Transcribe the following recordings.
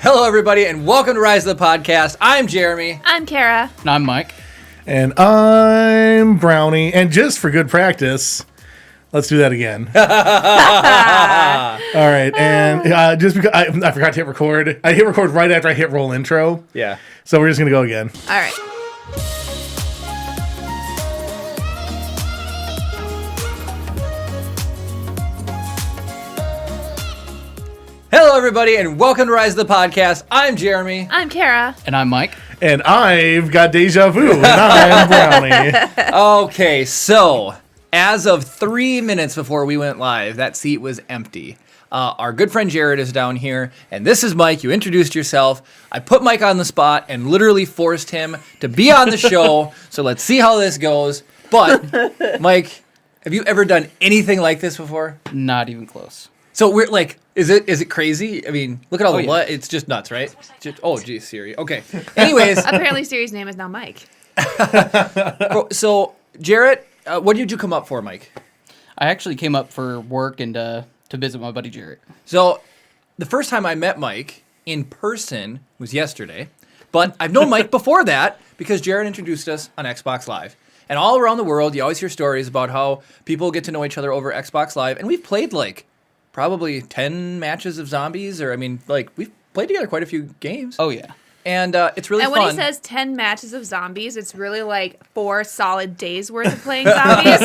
Hello, everybody, and welcome to Rise of the Podcast. I'm Jeremy. I'm Kara. And I'm Mike. And I'm Brownie. And just for good practice, let's do that again. All right. And just because I forgot to hit record. I hit record right after I hit roll intro. Yeah. So we're just going to go again. All right. Hello, everybody, and welcome to Rise of the Podcast. I'm Jeremy. I'm Kara. And I'm Mike. And I've got deja vu. And I'm Brownie. Okay, so as of 3 minutes before we went live, that seat was empty. Our good friend Jared is down here, and this is Mike. You introduced yourself. I put Mike on the spot and literally forced him to be on the show, so let's see how this goes. But, Mike, have you ever done anything like this before? Not even close. So we're like, is it crazy? I mean, look at all the yeah. what? It's just nuts, right? Oh, geez, Siri. Okay. Anyways, Apparently, Siri's name is now Mike. so Jarrett, what did you come up for, Mike? I actually came up for work and to visit my buddy Jarrett. So the first time I met Mike in person was yesterday, but I've known Mike before that because Jarrett introduced us on Xbox Live. And all around the world, you always hear stories about how people get to know each other over Xbox Live, and we've played probably 10 matches of zombies, we've played together quite a few games. Oh, yeah. And it's really And fun. when he says 10 matches of zombies, it's really like 4 solid days worth of playing zombies.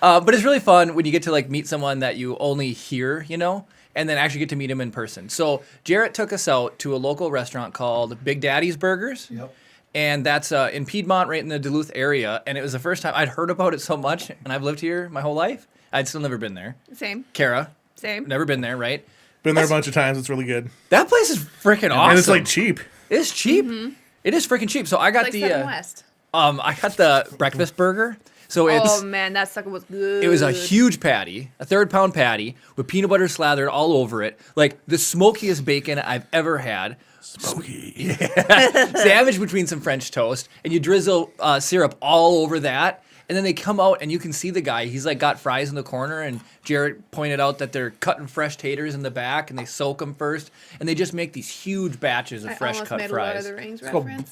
But it's really fun when you get to meet someone that you only hear, and then actually get to meet him in person. So Jarrett took us out to a local restaurant called Big Daddy's Burgers. Yep. And that's in Piedmont, right in the Duluth area. And it was the first time I'd heard about it so much, and I've lived here my whole life. I'd still never been there. Same. Kara, Same. never been there, right? Been there a bunch of times. It's really good. That place is freaking awesome. And it's cheap. It's cheap. Mm-hmm. It is freaking cheap. So I got It's like Seven West. I got the breakfast burger. So Oh, man, that sucker was good. It was a huge patty, a 3-pound patty with peanut butter slathered all over it, like the smokiest bacon I've ever had. Smoky. Yeah. Sandwiched between some French toast, and you drizzle syrup all over that. And then they come out, and you can see the guy. He's got fries in the corner, and Jarrett pointed out that they're cutting fresh taters in the back, and they soak them first, and they just make these huge batches of fresh cut made fries. Lord of the Rings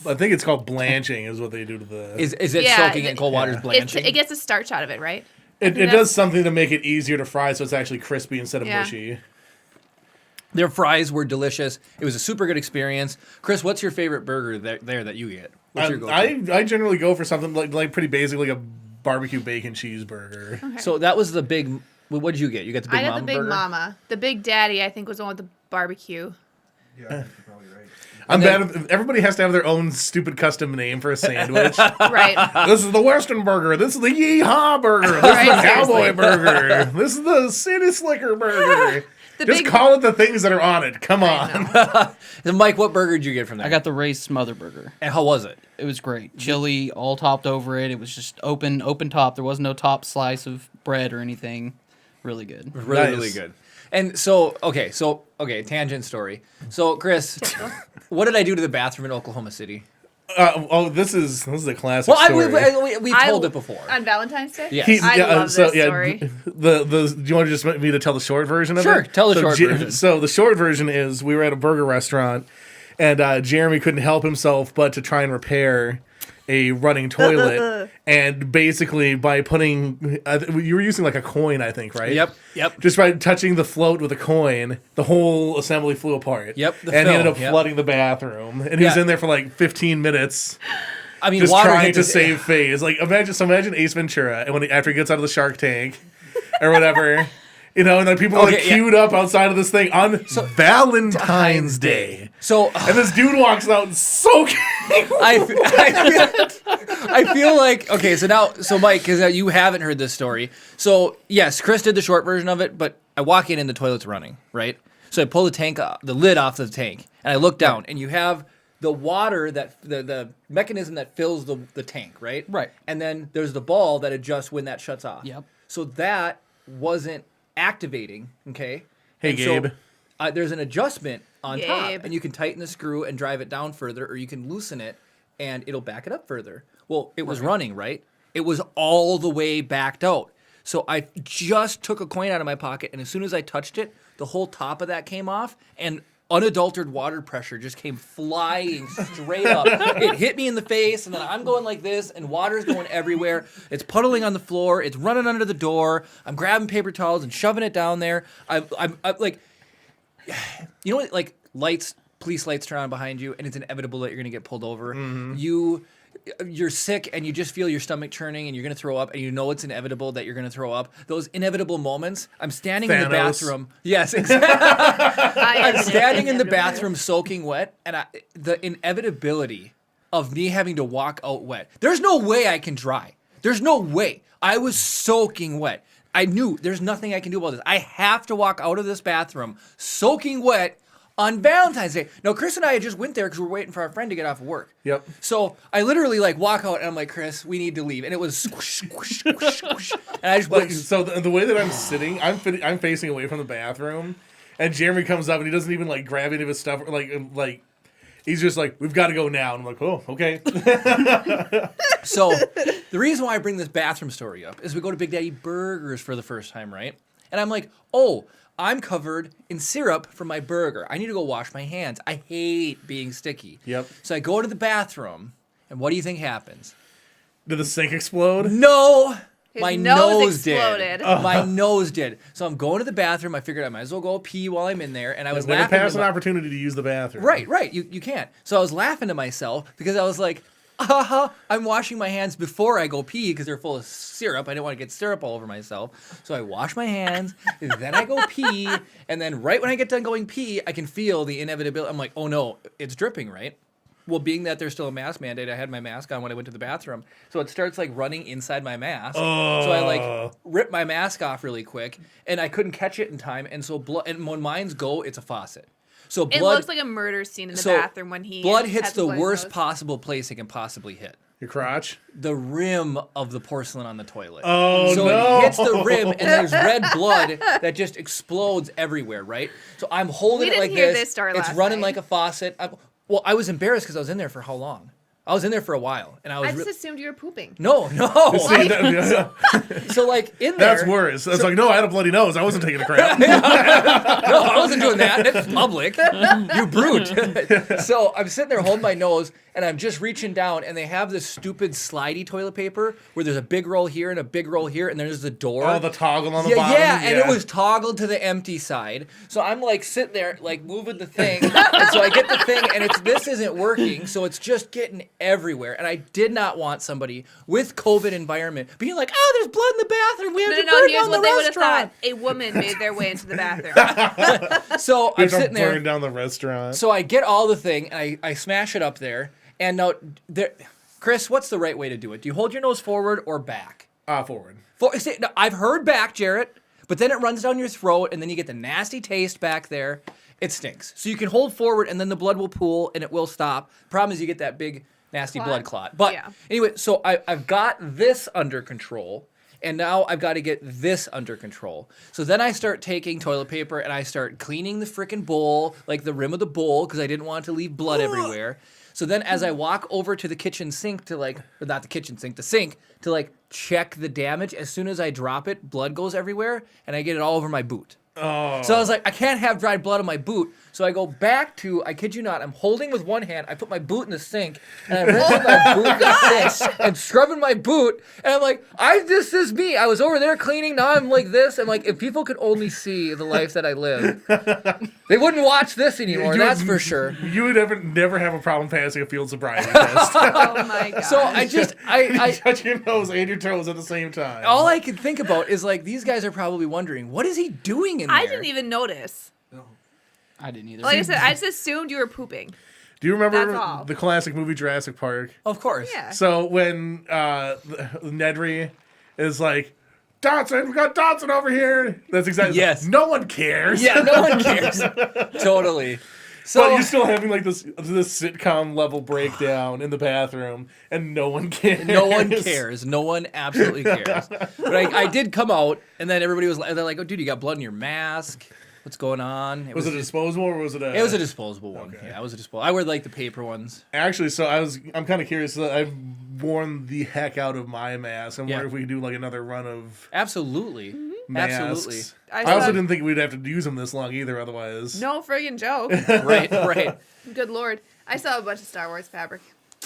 I think it's called blanching is what they do to the... Is it Yeah, soaking it in cold water is blanching? It gets a starch out of it, right? It does something to make it easier to fry so it's actually crispy instead of mushy. Their fries were delicious. It was a super good experience. Chris, what's your favorite burger there that you get? What's your go-to? I generally go for something like pretty basic, like a barbecue bacon cheeseburger. Okay. So that was the big... What did you get? You got the Big I got Mama the Big burger? Mama. The Big Daddy, I think, was the one with the barbecue. Yeah, you're probably right. I'm bad. Everybody has to have their own stupid custom name for a sandwich. Right. This is the Western burger. This is the Yeehaw burger. This is the Cowboy burger. This is the City Slicker burger. Just call it the things that are on it. Come on. And Mike, what burger did you get from there? I got the Ray's Smother Burger. And how was it? It was great. Chili, all topped over it. It was just open top. There was no top slice of bread or anything. Really good. Really good. And okay, tangent story. So, Chris, what did I do to the bathroom in Oklahoma City? This is a classic story. We told it before. On Valentine's Day? Yes. I love this story. Do you want to just me to tell the short version of it? Sure, tell the short version. So the short version is we were at a burger restaurant, and Jeremy couldn't help himself but to try and repair a running toilet, and basically by putting, you were using a coin, I think, right? Yep. Just by touching the float with a coin, the whole assembly flew apart. Yep. And he ended up flooding the bathroom, and he was in there for 15 minutes. I mean, just water trying to save face. Imagine Ace Ventura, and after he gets out of the Shark Tank or whatever. And then people are queued up outside of this thing on Valentine's Day. And this dude walks out soaking. I feel like, okay, so Mike, because you haven't heard this story. So yes, Chris did the short version of it, but I walk in and the toilet's running, right? So I pull the lid off the tank, and I look down, and you have the water that the mechanism that fills the tank, right? Right. And then there's the ball that adjusts when that shuts off. Yep. So that wasn't activating, okay? Hey, Gabe. So, there's an adjustment on top, Gabe. and you can tighten the screw and drive it down further, or you can loosen it, and it'll back it up further. Well, it was running, right? It was all the way backed out. So I just took a coin out of my pocket, and as soon as I touched it, the whole top of that came off, and unadulterated water pressure just came flying straight up. It hit me in the face, and then I'm going like this, and water's going everywhere. It's puddling on the floor. It's running under the door. I'm grabbing paper towels and shoving it down there. I'm like, you know what, like police lights turn on behind you, and it's inevitable that you're going to get pulled over. You're sick, and you just feel your stomach churning, and you're going to throw up, and you know it's inevitable that you're going to throw up. Those inevitable moments. I'm standing in the bathroom. Yes, exactly. I'm standing in the bathroom soaking wet, and the inevitability of me having to walk out wet. There's no way I can dry. There's no way. I was soaking wet. I knew there's nothing I can do about this. I have to walk out of this bathroom soaking wet on Valentine's Day. Now, Chris and I just went there because we're waiting for our friend to get off of work. Yep. So I literally like walk out and I'm like, Chris, we need to leave. And it was squish, squish, squish, squish. And I just went. So the way that I'm sitting, I'm facing away from the bathroom, and Jeremy comes up and he doesn't even like grab any of his stuff. Like he's just like, we've got to go now. And I'm like, oh, okay. So the reason why I bring this bathroom story up is we go to Big Daddy Burgers for the first time, right? And I'm like, oh, I'm covered in syrup from my burger. I need to go wash my hands. I hate being sticky. Yep. So I go to the bathroom, and what do you think happens? Did the sink explode? No! His my nose did. exploded. My nose did. So I'm going to the bathroom. I figured I might as well go pee while I'm in there. And I was Never laughing. pass an opportunity to use the bathroom. Right. You can't. So I was laughing to myself because I was like, I'm washing my hands before I go pee because they're full of syrup. I didn't want to get syrup all over myself. So I wash my hands, and then I go pee, and then right when I get done going pee, I can feel the inevitability. I'm like, oh no, it's dripping, right? Well, being that there's still a mask mandate, I had my mask on when I went to the bathroom. So it starts like running inside my mask. Oh. So I like rip my mask off really quick, and I couldn't catch it in time. And so and when mines go, it's a faucet. So blood, It looks like a murder scene in the bathroom when he blood hits has to the blood his worst nose. possible place it can possibly hit. Your crotch? The rim of the porcelain on the toilet. Oh, so no. it hits the rim, and there's red blood that just explodes everywhere, right? So I'm holding We it like didn't hear this. this story It's last running night. like a faucet. I was embarrassed because I was in there for how long? I was in there for a while, and I was. I just assumed you were pooping. No. See, So like in there. that's worse. It's like, no, I had a bloody nose. I wasn't taking a crap. No, I wasn't doing that. It's public. You brute. So I'm sitting there holding my nose, and I'm just reaching down, and they have this stupid slidey toilet paper where there's a big roll here and a big roll here, and there's the door. Oh, the toggle on the bottom. Yeah, and it was toggled to the empty side. So I'm like sitting there, like moving the thing, and so I get the thing, and this isn't working, so it's just getting everywhere. And I did not want somebody with COVID environment being like, "Oh, there's blood in the bathroom. We have to No, burn here's down what the they would have restaurant." thought. A woman made their way into the bathroom. So We I'm have to sitting there. burn down the restaurant. So I get all the thing, and I smash it up there. And now, Chris, what's the right way to do it? Do you hold your nose forward or back? Forward. See, no, I've heard back, Jarrett, but then it runs down your throat, and then you get the nasty taste back there. It stinks. So you can hold forward, and then the blood will pool, and it will stop. Problem is you get that big, nasty blood clot. But Yeah. anyway, so I've got this under control, and now I've got to get this under control. So then I start taking toilet paper, and I start cleaning the frickin' bowl, like the rim of the bowl, because I didn't want it to leave blood everywhere. So then as I walk over to the kitchen sink to or not the kitchen sink, the sink, to check the damage, as soon as I drop it, blood goes everywhere, and I get it all over my boot. Oh. So I was like, I can't have dried blood on my boot. So I go back to, I kid you not, I'm holding with one hand, I put my boot in the sink, and I'm rinsing my boot in the sink, and scrubbing my boot, and I'm like, this is me. I was over there cleaning, now I'm like this. I'm like, if people could only see the life that I live, they wouldn't watch this anymore, that's for sure. You would never have a problem passing a field sobriety test. Oh my god. So I Touch your nose and your toes at the same time. all I could think about is these guys are probably wondering, what is he doing in there? I didn't even notice. I didn't either. Like I said, I just assumed you were pooping. Do you remember That's all. the classic movie Jurassic Park? Of course. Yeah. So when Nedry is like, Dodson, we got Dodson over here. That's exactly. Yes. No one cares. Yeah, no one cares. Totally. So But you're still having this sitcom level breakdown in the bathroom, and no one cares. no one cares. No one absolutely cares. But I did come out, and then everybody was they're like, "Oh, dude, you got blood in your mask. What's going on?" Was it a disposable or was it a? It was a disposable one. Okay. Yeah, it was a disposable. I wear the paper ones. Actually, so I'm kind of curious. I've worn the heck out of my mask. I'm Yeah. wondering if we can do another run of. Absolutely. masks. Absolutely. I also didn't think we'd have to use them this long either. Otherwise, No friggin' joke. Right. Good lord. I still have a bunch of Star Wars fabric.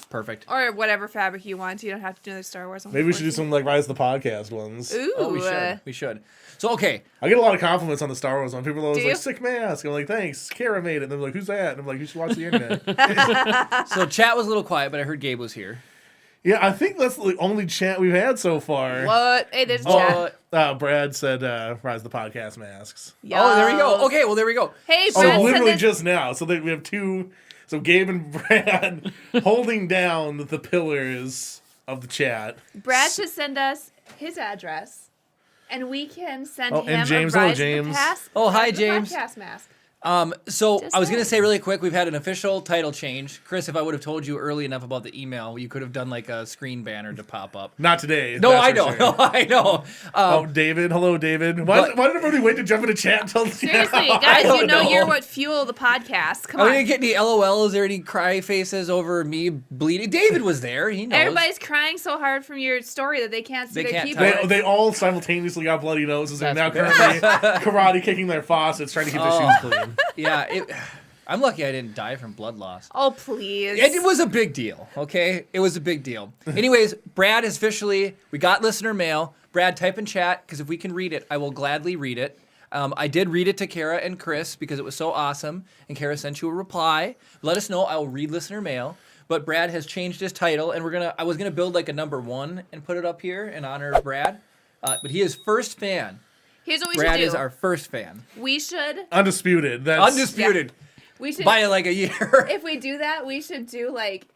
Perfect. Or whatever fabric you want. You don't have to do the Star Wars. maybe we should do some like Rise of the Podcast ones. Ooh. Oh, we should. So, okay. I get a lot of compliments on the Star Wars one. People are always Do like, you? sick mask. I'm like, thanks. Kara made it. And they're like, who's that? And I'm like, you should watch the internet. So, chat was a little quiet, but I heard Gabe was here. Yeah, I think that's the only chat we've had so far. What? Hey, there's chat. Brad said Rise of the Podcast masks. Oh, there we go. Okay, well, there we go. Hey, So Brad said literally this- just now. So we have two. So Gabe and Brad holding down the pillars of the chat. Brad should send us his address, and we can send Oh, him and James. a Hello, Rise James. Of the Pass, Oh, hi, Rise of the James. Podcast mask. So Just I was going to saying. say really quick, we've had an official title change. Chris, if I would have told you early enough about the email, you could have done like a screen banner to pop up. Not today. No, that's I for know. sure. No, I know. Oh, David. Hello, David. Why but- did everybody wait to jump into chat until Seriously, now? guys, don't you know know. you're what fuel the podcast. Come I on. didn't get any LOLs or any cry faces over me bleeding. David was there. He knows. Everybody's crying so hard from your story that they can't see They their can't keyboard. type. They all simultaneously got bloody noses and now That's currently karate kicking their faucets, trying to keep their shoes clean. Yeah, I'm lucky I didn't die from blood loss. Oh, please. It was a big deal, okay? It was a big deal. Anyways, Brad is officially, we got listener mail. Brad, type in chat, because if we can read it, I will gladly read it. I did read it to Kara and Chris because it was so awesome, and Kara sent you a reply. Let us know. I will read listener mail. But Brad has changed his title, and I was gonna build like a number 1 and put it up here in honor of Brad. But he is first fan. Here's what we Brad should do. is our first fan. We should. Undisputed. That's Undisputed. We should. By like a year. If we do that, we should do like.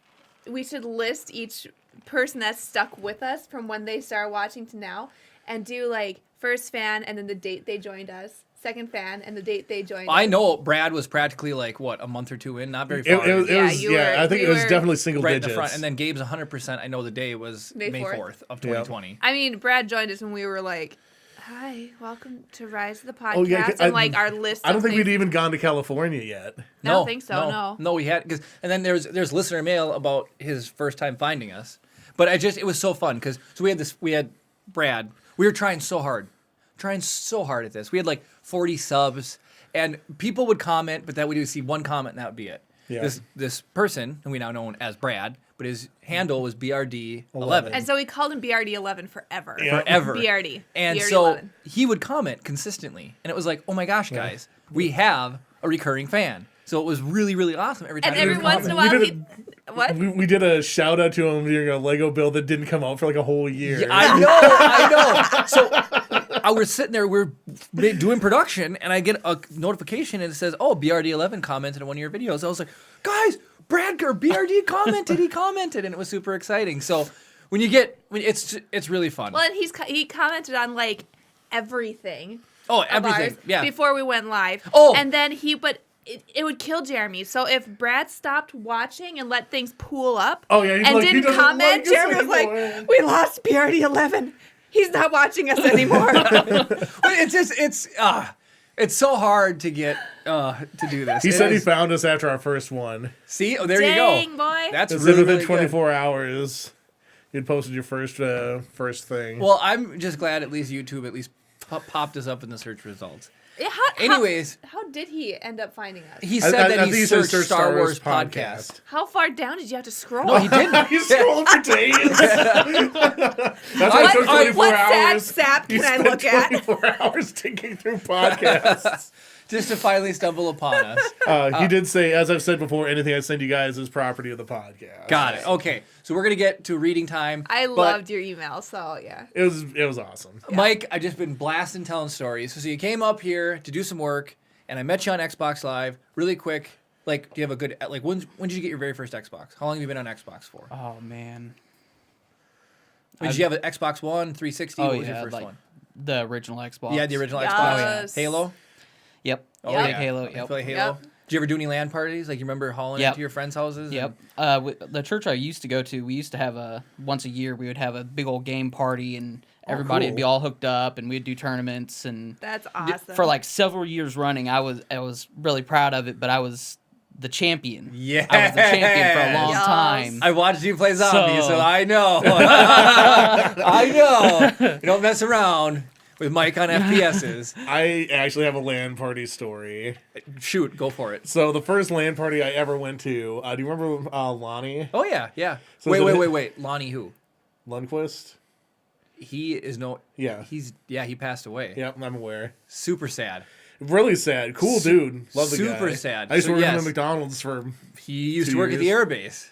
We should list each person that's stuck with us from when they start watching to now, and do like first fan and then the date they joined us. Second fan and the date they joined us. I know Brad was practically like, what, a month or two in? Not very It, far. it, was- it Yeah, was, you yeah, were- I think we it was were definitely single right in digits. the front. And then Gabe's 100%. I know the day was May May 4th. 4th of 2020. I mean, Brad joined us when we were like, "Hi, welcome to Rise of the Podcast," Oh, yeah, and like our list. I don't of think things. we'd even gone to California yet. I don't think so. No. No, we had and then there's listener mail about his first time finding us. But it was so fun because we had Brad. We were trying so hard at this. We had like 40 subs, and people would comment, but that we would see one comment and that would be it. Yeah. This person, who we now know as Brad, but his handle was BRD11. And so we called him BRD11 forever. Yeah. Forever. BRD. And BRD11. so he would comment consistently. And it was like, oh my gosh, guys, we have a recurring fan. So it was really, really awesome every time. And he would every once in a comment. while, what? We did a shout out to him during a Lego build that didn't come out for like a whole year. Yeah, I know. So I was sitting there, we're doing production, and I get a notification and it says, oh, BRD11 commented on one of your videos. I was like, guys, BRD commented, and it was super exciting. So it's really fun. Well, and he commented on like everything. Oh, of everything. ours Yeah. Before we went live. Oh. And then it would kill Jeremy. So if Brad stopped watching and let things pool up Oh, yeah, he's and like, he didn't doesn't comment, like us Jeremy was like, anymore. we lost BRD11. He's not watching us anymore. It's so hard to get to do this. He It said he is- found us after our first one. See, oh, there Dang, you go. boy. That's It's really, within really 24 hours. You'd posted your first thing. Well, I'm just glad at least YouTube popped us up in the search results. Yeah, Anyways. how did he end up finding us? He said that I he think he said searched Star Wars podcast. How far down did you have to scroll? No, he didn't. He's scrolling for days. That's why it took 24 what sad hours. sap He can I spent look at? 24 hours digging through podcasts. Just to finally stumble upon us. He did say, as I've said before, anything I send you guys is property of the podcast. Got it. Okay, so we're gonna get to reading time. I but loved your email, so yeah. It was awesome. Mike, I've just been blasting telling stories. So you came up here to do some work, and I met you on Xbox Live. Really quick, like, do you have a good when did you get your very first Xbox? How long have you been on Xbox for? Oh man. Did you have an Xbox One, 360? Oh What was yeah, your first like one? the original Xbox. Yeah, the original Yes. Xbox. Yes. Halo. Yep. Oh, Yep. Like Halo. You Yep. play Halo. Yep. Did you ever do any LAN parties? Like you remember hauling Yep. into your friends' houses? Yep. The church I used to go to, we used to have once a year we would have a big old game party and everybody would be cool. all hooked up and we'd do tournaments and That's awesome. for like several years running. I was really proud of it, but I was the champion. Yeah. I was the champion for a long Yes. time. I watched you play zombies, so So- I know. I know. You don't mess around with Mike on FPSs. I actually have a LAN party story. Shoot, go for it. So the first LAN party I ever went to, do you remember Lonnie Oh yeah, yeah. So Wait. Lonnie who? Lundquist? He is no. Yeah. He passed away. Yep, I'm aware. Super sad. Really sad. Cool dude. Love the guy. Super sad. I used to So, work yes. at McDonald's for... He used 2 to work at the years. air base.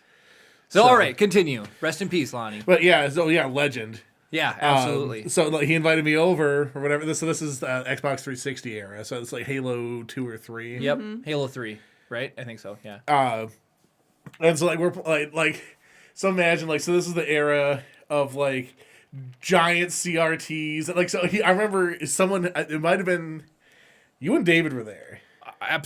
So all right, continue. Rest in peace, Lonnie. But yeah, legend. Yeah, absolutely. So like, he invited me over or whatever. So this is Xbox 360 era. So it's like Halo 2 or 3. Yep, Halo 3, right? I think so. Yeah. And so like we're so imagine so this is the era of like giant CRTs. And, I remember it might have been you and David were there.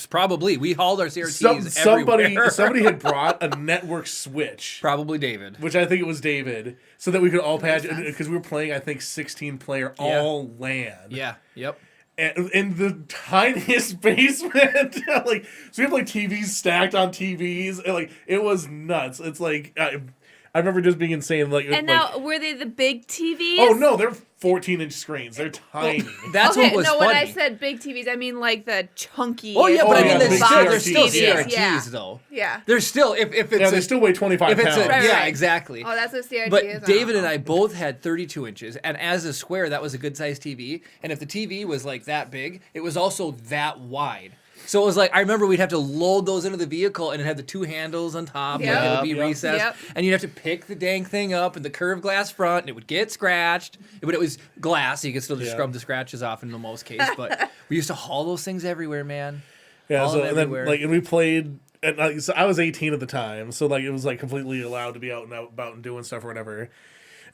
Probably. We hauled our CRTs everywhere. Somebody had brought a network switch. Probably David. Which I think it was David, so that we could all patch because we were playing, I think, 16-player all LAN. Yeah. Yep. And in the tiniest basement, so we have TVs stacked on TVs, and it was nuts. It's I remember just being insane. And now, were they the big TVs? Oh no, they're 14-inch screens. They're tiny. That's what was funny. When I said big TVs, I mean the chunky. Oh yeah, but I mean big they're still CRTs. CRTs though. Yeah. They're still if it's they still weigh 25 pounds. Yeah, exactly. Oh, that's what CRT But is. David and I both had 32 inches, and as a square, that was a good sized TV. And if the TV was that big, it was also that wide. So it was I remember we'd have to load those into the vehicle, and it had the 2 handles on top, and it would be recessed, and you'd have to pick the dang thing up, and the curved glass front, and it would get scratched. But it was glass, so you could still just scrub the scratches off in the most case. But we used to haul those things everywhere, man. Yeah, Haul them and then everywhere. and we played. And so I was 18 at the time, so it was completely allowed to be out and about and doing stuff or whatever.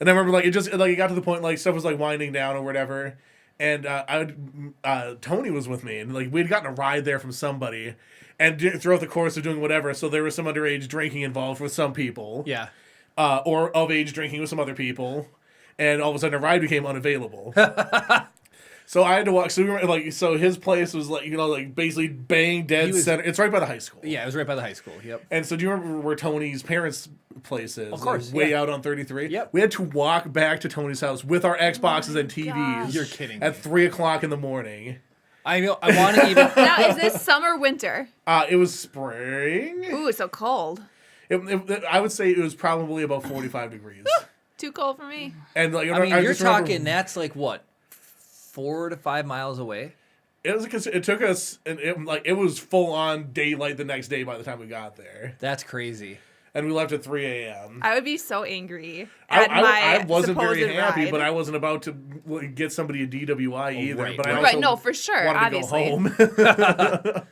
And I remember it got to the point stuff was winding down or whatever. And Tony was with me, and we had gotten a ride there from somebody, and throughout the course of doing whatever, so there was some underage drinking involved with some people, Yeah. or of age drinking with some other people, and all of a sudden a ride became unavailable. So I had to walk. So we were so his place was basically bang dead center. It's right by the high school. Yeah, it was right by the high school. Yep. And so do you remember where Tony's parents' place is? Of course, way out on 33. Yep. We had to walk back to Tony's house with our Xboxes and TVs. gosh. You're kidding me. At 3:00 in the morning. I know. I want to even. Now, is this summer, winter? It was spring. Ooh, it's so cold. I would say it was probably about 45 degrees. Too cold for me. And I mean, you're just remember- talking. That's what, 4 to 5 miles away. It was because it took us, and it was full on daylight the next day by the time we got there, That's crazy. and we left at 3 a.m. I would be so angry at I my wasn't very supposed happy, ride. but I wasn't about to get somebody a DWI either. right, but I right. also Right, no, for sure, wanted obviously. to go home.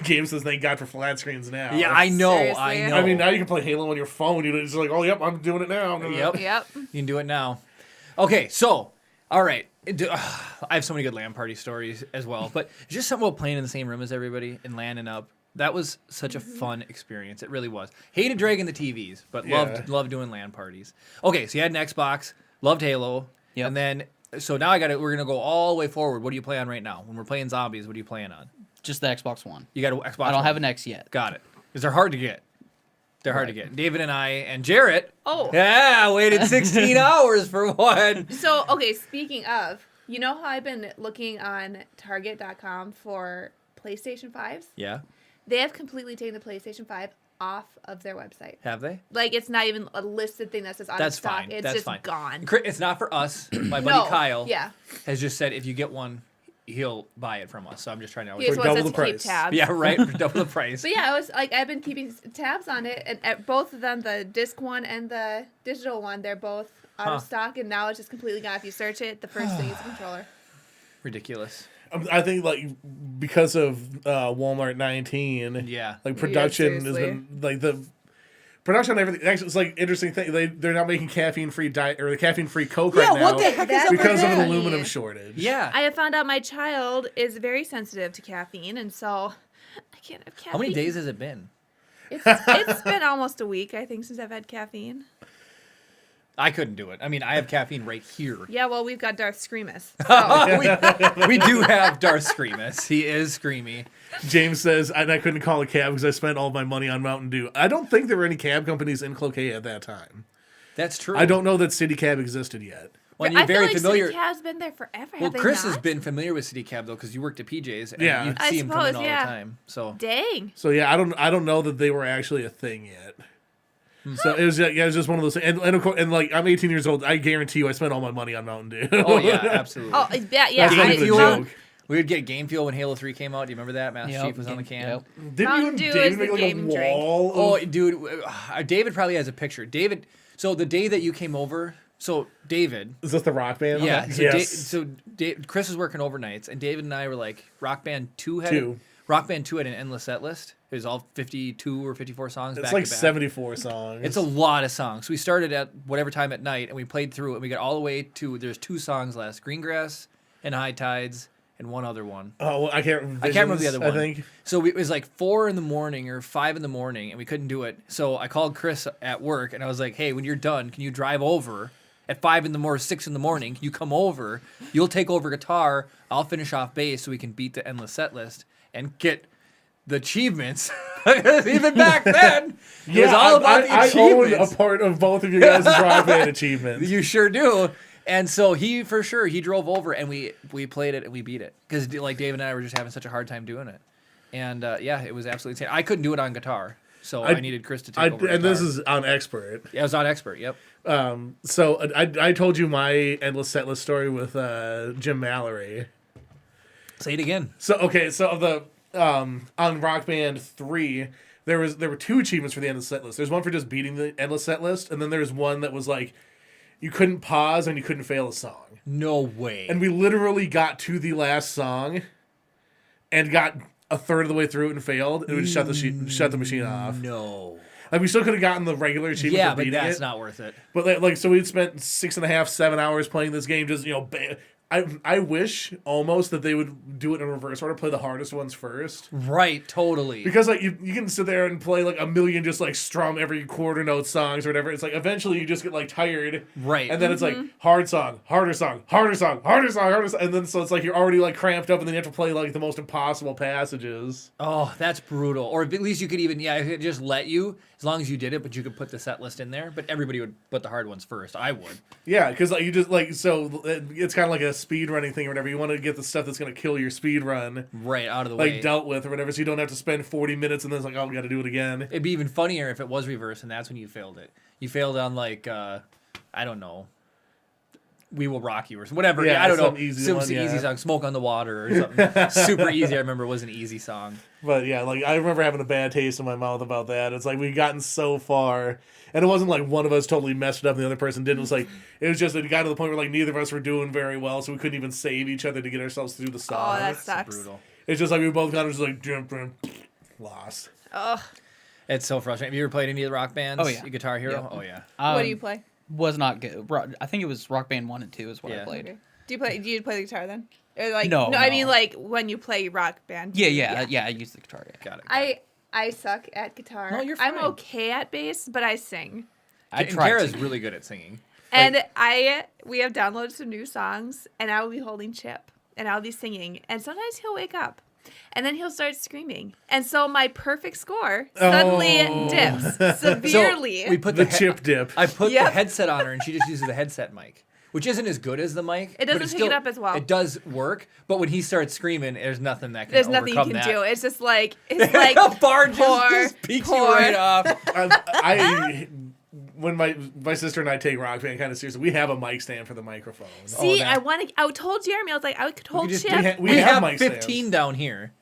Game says thank God for flat screens now. Yeah, I know. Seriously? I know. I mean, now you can play Halo on your phone. It's oh, yep, I'm doing it now. Yep. Yep. You can do it now. Okay, so, all right. I have so many good LAN party stories as well, but just something about playing in the same room as everybody and landing up. That was such a fun experience. It really was. Hated dragging the TVs, but loved doing LAN parties. Okay, so you had an Xbox, loved Halo, and then so now we're gonna go all the way forward. What do you play on right now? When we're playing zombies, what are you playing on? Just the Xbox One. You got an Xbox. I don't One. have an X yet. Got it. Because they're hard to get. They're hard to get. David and I and Jarrett. Oh. Yeah, waited 16 hours for one. So, okay, speaking of, you know how I've been looking on Target.com for PlayStation 5s? Yeah. They have completely taken the PlayStation 5 off of their website. Have they? It's not even a listed thing that says out That's of stock. fine. It's That's just fine. gone. It's not for us. My buddy No. Kyle Yeah. has just said if you get one, he'll buy it from us. So I'm just trying to. He just For wants double us the to keep price. tabs. Yeah, right. For double the price. But yeah, I've been keeping tabs on it, and at both of them, the disc one and the digital one, they're both out of stock, and now it's just completely gone. If you search it, the first thing is a controller. Ridiculous. I think because of Walmart 19. Yeah. Production has seriously. been the production on everything. Actually, it's interesting thing. They're not making caffeine-free diet or the caffeine-free Coke right now. what the heck is up with because of an that? aluminum shortage. Yeah. I have found out my child is very sensitive to caffeine, and so I can't have caffeine. How many days has it been? It's been almost a week, I think, since I've had caffeine. I couldn't do it. I mean, I have caffeine right here. Yeah, well, we've got Darth Screamus. So. We do have Darth Screamus. He is screamy. James says, and I couldn't call a cab because I spent all my money on Mountain Dew. I don't think there were any cab companies in Cloquet at that time. That's true. I don't know that City Cab existed yet. Well, you're I feel very like familiar. City Cab's been there forever. Well, have they Chris has not? been familiar with City Cab though, because you worked at PJ's. And Yeah. you I see him come in suppose, all yeah. the time. So Dang. So yeah, I don't know that they were actually a thing yet. So it was just one of those things. And of course, and like I'm 18 years old. I guarantee you, I spent all my money on Mountain Dew. oh yeah, absolutely. Oh, yeah. That's not even a Mountain- joke. We would get Game Fuel when Halo 3 came out. Do you remember that? Master Yep, Chief was on the can. Yep. Didn't Mountain you Dew and is David the make like game a drink. wall? Oh, dude, David probably has a picture. David. So the day that you came over, so David. Is this the Rock Band? Yeah. Okay. So, Chris was working overnights, and David and I were like, Rock Band 2 had Two. Rock Band 2 had an endless set list. It was all 52 or 54 songs. It's back like to back. 74 songs. It's a lot of songs. So we started at whatever time at night, and we played through it, and we got all the way to, there's 2 songs left, Greengrass and High Tides, and one other one. Oh, well, I can't remember the other one. I think. So it was like 4 in the morning or 5 in the morning, and we couldn't do it. So I called Chris at work, and I was like, hey, when you're done, can you drive over at 5 in the morning, 6 in the morning? You come over, you'll take over guitar, I'll finish off bass so we can beat the endless set list and get the achievements. Even back then, it was all about the I own achievements. a part of both of your guys' Rock Band achievements. You sure do. And so he drove over, and we played it and we beat it because like Dave and I were just having such a hard time doing it, and yeah, it was absolutely insane. I couldn't do it on guitar, so I needed Chris to take over. And guitar. this is on Expert. Yeah, I was on Expert. Yep. So I told you my endless setlist story with Jim Mallory. Say it again. So the on Rock Band 3, there were 2 achievements for the endless set list. There's one for just beating the endless set list, and then there's one that was like you couldn't pause and you couldn't fail a song. No way. And we literally got to the last song and got a third of the way through it and failed, and we just shut the machine off. No. Like we still could have gotten the regular achievement Yeah, for but beating that's it. not worth it. But like, so we'd spent 6.5, 7 hours playing this game. Just I wish almost that they would do it in reverse order, play the hardest ones first. Right. Totally. Because like you can sit there and play like a million just like strum every quarter note songs or whatever. It's like eventually you just get like tired. Right. And then it's like hard song, harder song, harder song, harder song, harder song. And then so it's like you're already like cramped up and then you have to play like the most impossible passages. Oh, that's brutal. Or at least you could even, it could just let you, as long as you did it, but you could put the set list in there. But everybody would put the hard ones first. I would. Yeah, because like you just like so it's kind of like a speed running thing or whatever. You want to get the stuff that's gonna kill your speed run Right, out of the like way. dealt with or whatever, so you don't have to spend 40 minutes and then it's like, oh, we got to do it again. It'd be even funnier if it was reverse, and that's when you failed it. You failed on like, I don't know, We Will Rock You or whatever. Yeah, I don't know. some easy Some one, easy yeah. song, Smoke on the Water or something. Super easy. I remember it was an easy song. But yeah, like I remember having a bad taste in my mouth about that. It's like we'd gotten so far, and it wasn't like one of us totally messed it up and the other person didn't. It was like it was just that it got to the point where like neither of us were doing very well, so we couldn't even save each other to get ourselves through the song. Oh, that So sucks. brutal. It's just like we both kind of just like lost. Ugh. It's so frustrating. Have you ever played any of the rock bands? Oh, yeah. Guitar Hero? Yep. Oh, yeah. What do you play? Was not good. I think it was Rock Band 1 and 2 is what Yeah. I played. Okay. Do you play the guitar then? Or like No, I no. mean like when you play Rock Band. Yeah, I used the guitar. Yeah. Got it. I suck at guitar. No, you're I'm fine. okay at bass, but I sing. I And tried Kara's to. really good at singing. And we have downloaded some new songs, and I will be holding Chip, and I'll be singing, and sometimes he'll wake up, and then he'll start screaming, and so my perfect score suddenly dips severely. So we put The the chip dip. I put the Yep. headset on her, and she just uses the headset mic, which isn't as good as the mic. It but doesn't it's pick it up as well. It does work, but when he starts screaming, there's nothing that can There's nothing you overcome can that. do. It's just like it's A bar just, pour, just peeks you pour. right off. I when my sister and I take Rock Band kind of seriously, we have a mic stand for the microphone. See, that. I told Jeremy, I was like, I could hold just- Chip. We We have have mic 15 stands. down here.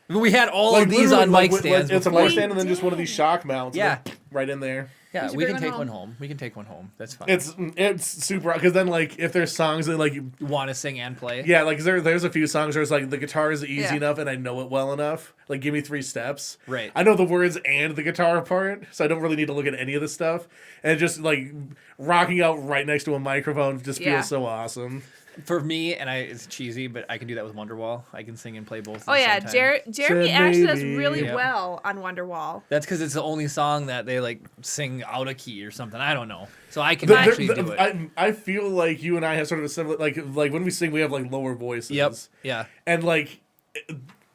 We had all Like, of these literally, on like, mic stands. It's a before. mic stand and then just one of these shock mounts. Yeah. like, right in there. Yeah, should we bring can one take one home. home. We can take one home. That's fine. It's super because then like if there's songs that like You want to sing and play? yeah like there's a few songs where it's like the guitar is easy Yeah. enough and I know it well enough. Like give me 3 steps. Right. I know the words and the guitar part, so I don't really need to look at any of the stuff. And just like rocking out right next to a microphone just Yeah. feels so awesome. For me, and it's cheesy, but I can do that with Wonderwall. I can sing and play both. At Oh the yeah, same time. Jeremy Said actually does maybe. really Yeah. well on Wonderwall. That's because it's the only song that they like sing out of key or something. I don't know, so I can The- actually the- do it. I feel like you and I have sort of a similar like when we sing we have like lower voices. Yep. Yeah. And like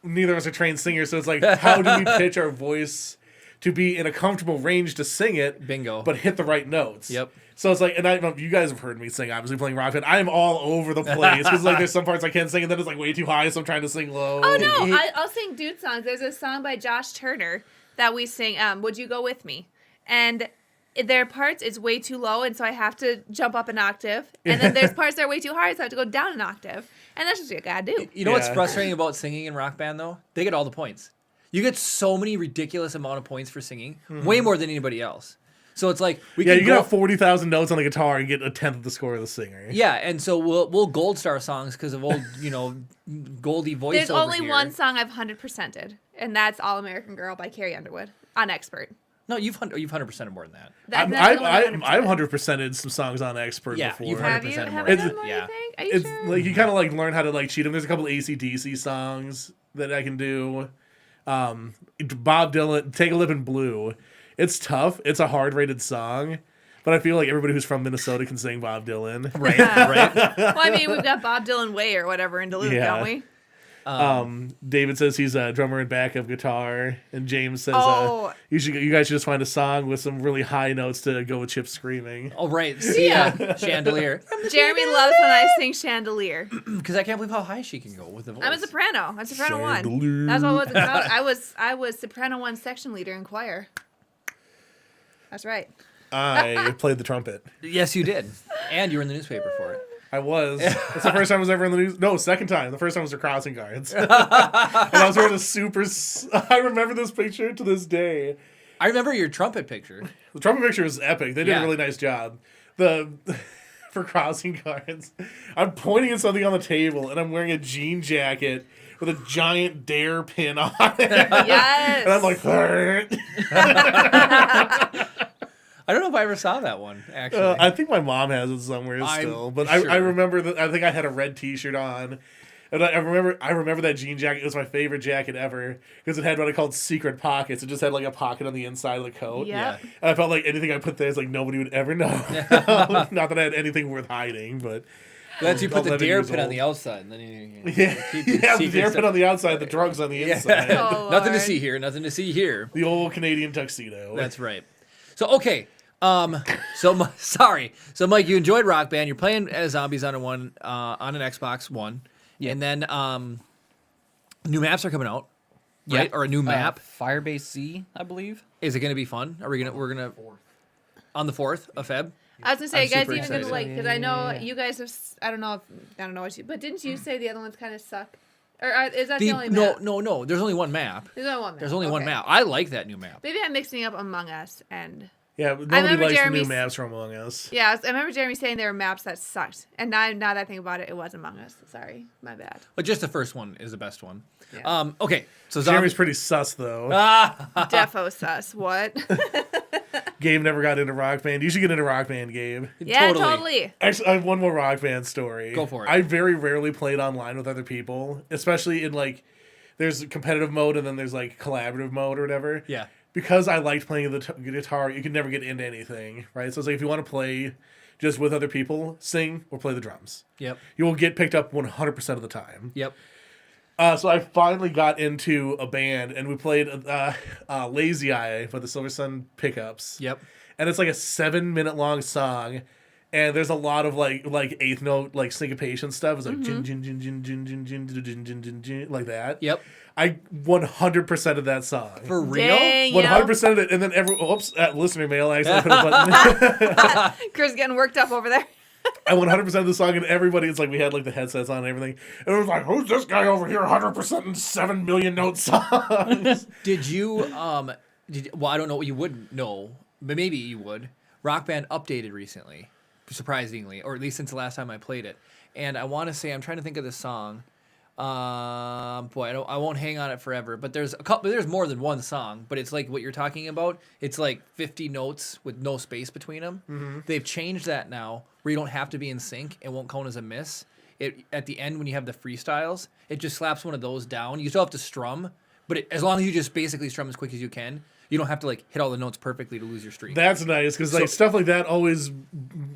neither of us are trained singers, so it's like how do we pitch our voice to be in a comfortable range to sing it? Bingo. But hit the right notes. Yep. So it's like, and you guys have heard me sing, obviously, playing Rock Band. I am all over the place because like there's some parts I can't sing, and then it's like way too high, so I'm trying to sing low. Oh no, I'll sing dude songs. There's a song by Josh Turner that we sing. Would you go with me? And there are parts it's way too low, and so I have to jump up an octave. And then there's parts that are way too high, so I have to go down an octave. And that's just what you gotta do. You know what's frustrating about singing in Rock Band though? They get all the points. You get so many ridiculous amount of points for singing, way more than anybody else. So it's like you can have 40,000 notes on the guitar and get a tenth of the score of the singer. Yeah, and so we'll gold star songs because of old Goldie voice. There's only one song I've 100%ed, and that's "All American Girl" by Carrie Underwood on Expert. No, you've 100% more than that. I've 100%ed some songs on Expert before. You've 100% more. Have I done more, you think? Are you It's sure? like you kind of like learn how to like cheat them. There's a couple of AC/DC songs that I can do. Bob Dylan, "Take a Lip in Blue." It's tough. It's a hard rated song, but I feel like everybody who's from Minnesota can sing Bob Dylan. Right, right. Well, I mean, we've got Bob Dylan Way or whatever in Duluth, don't we? David says he's a drummer and backup guitar, and James says you guys should just find a song with some really high notes to go with Chip screaming. Oh, right. Yeah. Chandelier. Jeremy loves when I sing Chandelier. Because I can't believe how high she can go with the voice. I'm a soprano. I'm soprano one. Chandelier. That's what it was about. I was soprano one section leader in choir. That's right. I played the trumpet. Yes, you did. And you were in the newspaper for it. I was. That's the first time I was ever in the news. No, second time. The first time was the crossing guards. And I was wearing a super... I remember this picture to this day. I remember your trumpet picture. The trumpet picture was epic. They did a really nice job. For crossing guards, I'm pointing at something on the table, and I'm wearing a jean jacket with a giant dare pin on it. Yes. And I'm like... I don't know if I ever saw that one, actually. I think my mom has it somewhere still, but sure. I remember that. I think I had a red T-shirt on, and I remember that jean jacket. It was my favorite jacket ever because it had what I called secret pockets. It just had like a pocket on the inside of the coat. Yep. And I felt like anything I put there is like nobody would ever know. Not that I had anything worth hiding, but That's you put the 11 dare years pin on old. the outside, and then you the dare pin on the outside, the drugs on the inside. Oh, Nothing to Lord. see here. Nothing to see here. The old Canadian tuxedo. That's right. So okay. Sorry. So Mike, you enjoyed Rock Band. You're playing as zombies on an Xbox One. Yeah. And then new maps are coming out. Right? Yeah. Or a new map. Firebase C, I believe. Is it going to be fun? We're gonna on the 4th of Feb? I was gonna say, I'm you guys super even gonna excited. like, because I know you guys have. I don't know what you. But didn't you say the other ones kind of suck? Or is that the only map? No. There's only one map. There's only one map. There's only one Okay. map. I like that new map. Maybe I'm mixing up Among Us and. Yeah, but nobody remember likes the new Jeremy's- maps from Among Us. Yeah, I remember Jeremy saying there were maps that sucked, and now that I think about it, it was Among Us. Sorry, my bad. But just the first one is the best one. Yeah. Okay. So Jeremy's pretty sus though. Defo sus. What? Gabe never got into Rock Band. You should get into Rock Band, Gabe. Yeah, totally. Actually, I have one more Rock Band story. Go for it. I very rarely played online with other people, especially in like, there's competitive mode and then there's like collaborative mode or whatever. Yeah. Because I liked playing the guitar, you can never get into anything, right? So it's like if you want to play just with other people, sing or play the drums. Yep. You will get picked up 100% of the time. Yep. So I finally got into a band and we played Lazy Eye by the Silver Sun Pickups. Yep. And it's like a 7-minute long song. And there's a lot of like eighth note like syncopation stuff. It's like jin jin jin jin jin jin jin jin jin jin jin like that. Yep. I 100% of that song. For real? Dang, 100% of it, and then listener mail. I accidentally put a button. Chris getting worked up over there. And 100% of the song, and everybody, it's like we had like the headsets on and everything, and it was like, who's this guy over here? 100% in 7 million note songs. Did you well, I don't know what you would know, but maybe you would. Rock Band updated recently, surprisingly, or at least since the last time I played it. And I want to say, I'm trying to think of the song. I won't hang on it forever, but there's more than one song, but it's like what you're talking about. It's like 50 notes with no space between them. Mm-hmm. They've changed that now where you don't have to be in sync. It won't count as a miss. At the end, when you have the freestyles, it just slaps one of those down. You still have to strum, but as long as you just basically strum as quick as you can, You don't have to like hit all the notes perfectly to lose your streak. That's nice because like stuff like that always.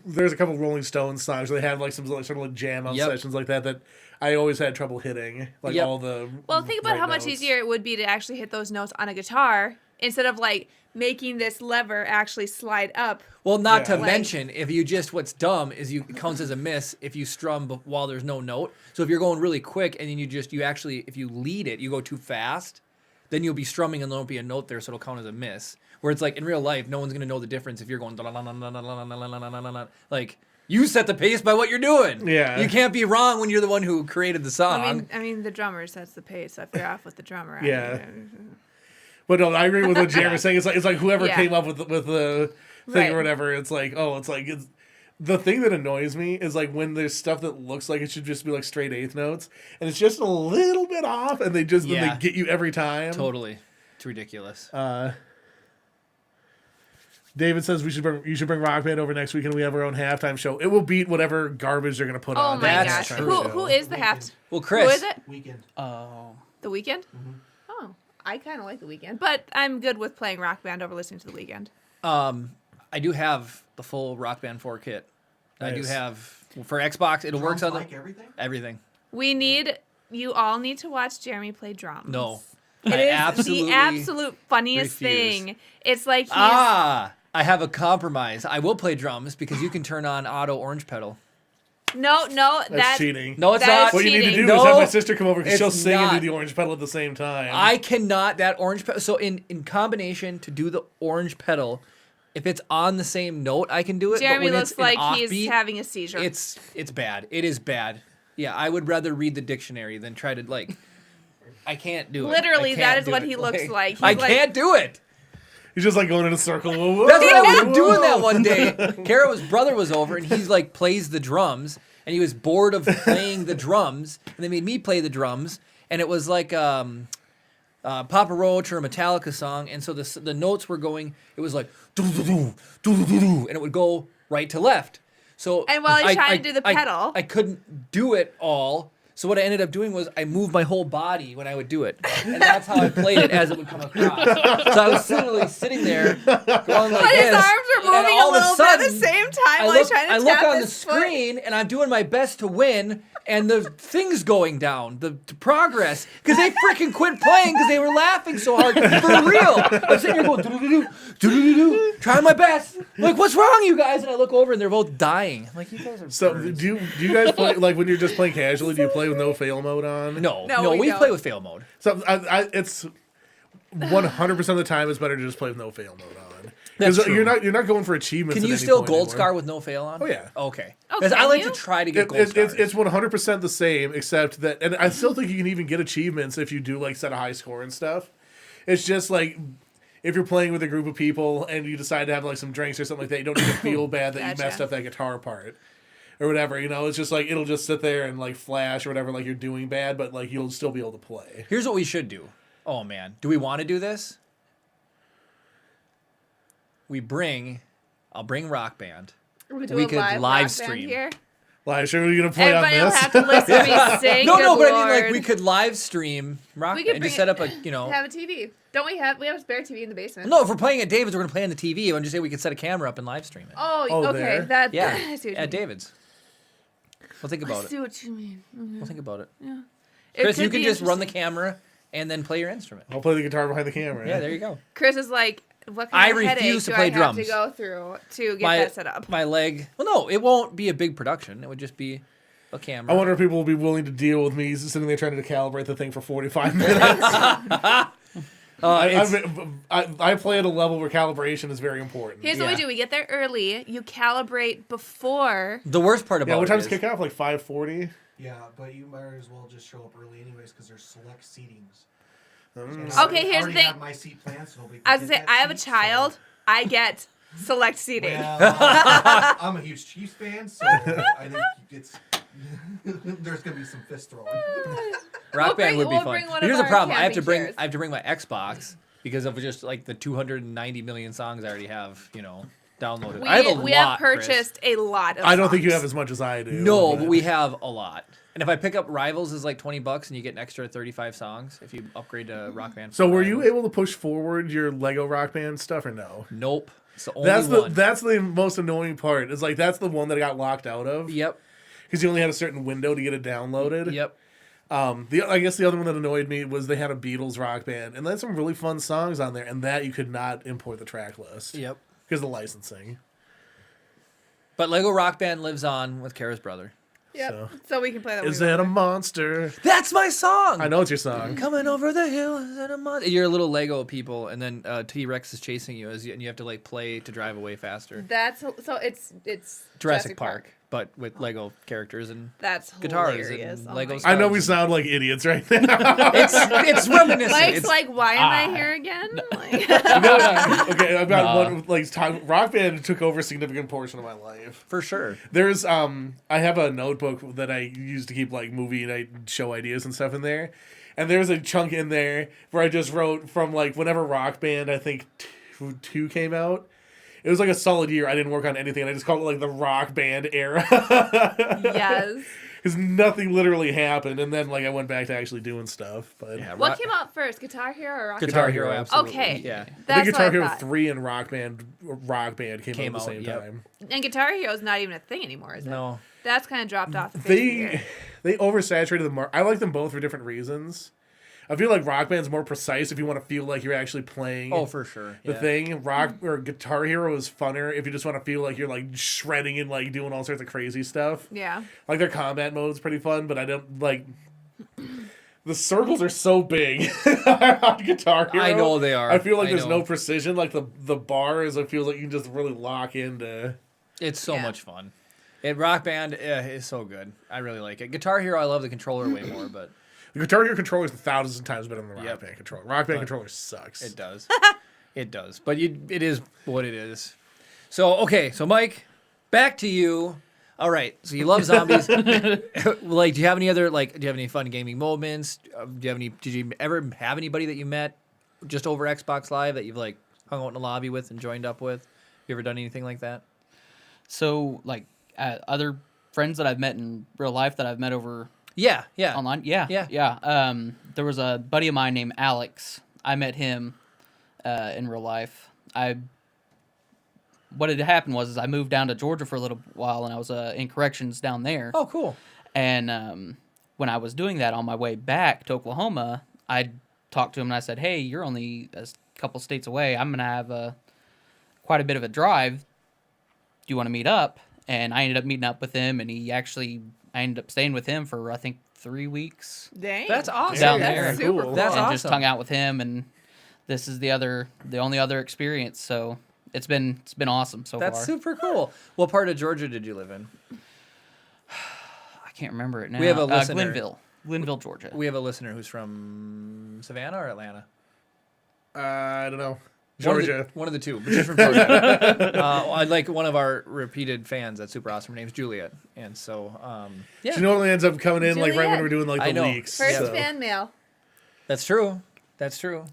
There's a couple Rolling Stones songs where they have like some like, sort of like jam out sessions like that I always had trouble hitting like all the. Well, think about how much easier it would be to actually hit those notes on a guitar instead of like making this lever actually slide up. Well, not to mention, if you just, what's dumb is it counts as a miss if you strum while there's no note. So if you're going really quick and then you actually, if you lead it, you go too fast, then you'll be strumming and there won't be a note there, so it'll count as a miss. Where it's like, in real life, no one's going to know the difference if you're going, like, you set the pace by what you're doing. Yeah. You can't be wrong when you're the one who created the song. I mean, the drummer sets the pace, so if you're off with the drummer. Yeah. But no, I agree with what Jeremy's saying. It's like whoever came up with the thing or whatever. It's like it's the thing that annoys me is like when there's stuff that looks like it should just be like straight eighth notes and it's just a little bit off and they just then they get you every time. Totally, it's ridiculous. David says you should bring Rock Band over next week and we have our own halftime show. It will beat whatever garbage they're gonna put on. Oh my gosh! Who is the half? Well, Chris. Who is it? Weekend. Oh. The Weekend. Mm-hmm. Oh, I kind of like the Weekend, but I'm good with playing Rock Band over listening to the Weekend. I do have the full Rock Band 4 kit. Nice. I do have for Xbox. It works on like everything. everything. You all need to watch Jeremy play drums. No, It I is absolutely the absolute funniest refuse. thing. It's like he's I have a compromise. I will play drums because you can turn on auto orange pedal. no, That's cheating. No, it's That not. is What you need to cheating. do is No, have my sister come over because it's she'll sing and not. do the orange pedal at the same time. I cannot. That orange pedal. So in combination to do the orange pedal, if it's on the same note, I can do it. Jeremy but when looks it's an like offbeat, he's having a seizure. It's bad. It is bad. Yeah, I would rather read the dictionary than try to like. I can't do it. Literally, I that can't is do what it. he looks like. He's I like- can't do it. He's just like going in a circle. Whoa, That's what I was whoa. doing that one day. Kara's brother was over and he's like plays the drums and he was bored of playing the drums and they made me play the drums and it was like Papa Roach or a Metallica song and so the notes were going. It was like doo-doo-doo, doo-doo-doo, and it would go right to left. So And while he's trying to do the pedal. I couldn't do it all. So what I ended up doing was I moved my whole body when I would do it, and that's how I played it as it would come across. So I was literally sitting there going like But this, his arms are and moving a all of little bit at the sudden, same time I while he's trying to look tap on the his foot. screen, and I'm doing my best to win, and the thing's going down, the progress, because they freaking quit playing because they were laughing so hard. For real. I'm sitting here going, do-do-do-do, do-do-do-do, trying my best. I'm like, what's wrong, you guys? And I look over, and they're both dying. I'm like, you guys are So birds. do you guys play like when you're just playing casually? Do you play with no fail mode on? No, No, we we don't. play with fail mode. So it's 100% of the time it's better to just play with no fail mode on. That's 'Cause true. you're not going for achievements. Can at you any still point gold anymore. scar with no fail on? Oh, yeah. Okay. Oh, Because I can like you? to try to get gold stars. It's 100% the same, except that, and I still think you can even get achievements if you do like set a high score and stuff. It's just like if you're playing with a group of people and you decide to have like some drinks or something like that, you don't need to feel bad that you Gotcha. messed up that guitar part or whatever. You know, it's just like it'll just sit there and like flash or whatever, like you're doing bad, but like you'll still be able to play. Here's what we should do. Oh man, do we want to do this? I'll bring Rock Band. We We could live live Rock Band stream. here. Like, sure, we're gonna play Everybody on will this. have to listen to me sing. No, good but I mean like Lord. we could live stream Rock We Band could and bring just set it- up a, you know. have a TV. Don't we have a spare TV in the basement? No, if we're playing at David's, we're gonna play on the TV. I'm just saying we could set a camera up and live stream it. Oh, Oh, okay. there. That Yeah, I see what you at mean. David's. We'll think about I it. see what you mean. We'll think about it. It Chris, could you can be just run the interesting. camera and then play your instrument. I'll play the guitar behind the camera. Yeah, there you go. Chris is like, what I kind of headache refuse to do play I have drums. to go through to get that set up? My leg. Well, no, it won't be a big production. It would just be a camera. I wonder if people will be willing to deal with me sitting there trying to calibrate the thing for 45 minutes. I play at a level where calibration is very important. Here's what we Yeah. do: we get there early. You calibrate before. The worst part about Yeah, what it time's is, kick off? Like 5:40? Yeah, but you might as well just show up early anyways because there's select seatings. Okay, here's the I thing. have my seat planned, so nobody can I was gonna get say, that I have a seat, child. I get select seating. Well, I'm a huge Chiefs fan, so I think it's there's gonna be some fist throwing. Rock Band would be we'll fun. bring one But here's of the our problem: I have to camping chairs. bring my Xbox because of just like the 290 million songs I already have, downloaded. I have a We lot. have purchased a lot of I don't think you songs. have as much as I do. No, but we have a lot. And if I pick up Rivals is like $20 and you get an extra 35 songs if you upgrade to Rock Band. So were you able to push forward your Lego Rock Band stuff or no? Nope. It's the only one. That's the most annoying part. Is like that's the one that I got locked out of. Yep. Because you only had a certain window to get it downloaded. Yep. I guess the other one that annoyed me was they had a Beatles Rock Band, and they had some really fun songs on there, and that you could not import the track list. Yep. Because of the licensing. But Lego Rock Band lives on with Kara's brother. Yep. So we can play that. Is that a monster? That's my song. I know it's your song. Coming over the hill, is that a monster? You're a little Lego people, and then T-Rex is chasing you, and you have to like play to drive away faster. That's so it's Jurassic Park, but with Lego characters and That's guitars hilarious. and Oh Lego. my I know stuff. we sound like idiots right now. It's reminiscent. Mike's It's, like, why am I here again? Like, Okay, I've got Nah. one. Like Rock Band took over a significant portion of my life. for sure. There's I have a notebook that I use to keep like movie night show ideas and stuff in there, and there's a chunk in there where I just wrote from like whenever Rock Band I think two came out. It was like a solid year. I didn't work on anything, and I just called it like the Rock Band era. yes. Because nothing literally happened, and then like I went back to actually doing stuff. But Yeah, What came out first, Guitar Hero or Rock Guitar Band? Hero, Hero. absolutely. Okay. Yeah. I think That's Guitar what I Hero thought. 3 and Rock Band came out at the same yep. time. And Guitar Hero is not even a thing anymore, is it? No. That's kind of dropped off the face of the earth. They oversaturated the market. I like them both for different reasons. I feel like Rock Band's more precise if you want to feel like you're actually playing Oh, for sure. the Yeah. thing. Rock or Guitar Hero is funner if you just want to feel like you're like shredding and like doing all sorts of crazy stuff. Yeah. Like their combat mode's pretty fun, but I don't like the circles are so big on Guitar Hero. I know they are. I feel like I there's know. no precision. Like the bars, I feel like you can just really lock into. It's so Yeah. much fun. Rock Band is so good. I really like it. Guitar Hero, I love the controller way more, but The Guitar Hero controller is 1,000 times better than the Rock Yep. Band controller. Rock Band controller sucks. it does. It does. But it is what it is. So, okay. So, Mike, back to you. All right. So, you love zombies. Like, do you have any fun gaming moments? Did you ever have anybody that you met just over Xbox Live that you've, like, hung out in the lobby with and joined up with? You ever done anything like that? So, like, other friends that I've met in real life that I've met over Yeah. Yeah. online, yeah. There was a buddy of mine named Alex. I met him in real life. What had happened was I moved down to Georgia for a little while, and I was in corrections down there. Oh, cool. And when I was doing that on my way back to Oklahoma, I talked to him and I said, "Hey, you're only a couple states away. I'm gonna have quite a bit of a drive. Do you want to meet up?" And I ended up meeting up with him, and I ended up staying with him for I think 3 weeks. Dang. That's awesome. Down That's there. super Cool. cool. That's and awesome. just hung out with him, and this is the only other experience. So it's been awesome so That's far. super cool. What part of Georgia did you live in? I can't remember it now. We have a listener. Glenville, Georgia. We have a listener who's from Savannah or Atlanta. I don't know. One of the- Georgia. One of the two. But she's from Georgia. I'd like one of our repeated fans that's super awesome. Her name's Juliet. And so, yeah. She normally ends up coming in like right when Juliet. we're doing like I the know. leaks. First so. fan mail. That's true. That's true.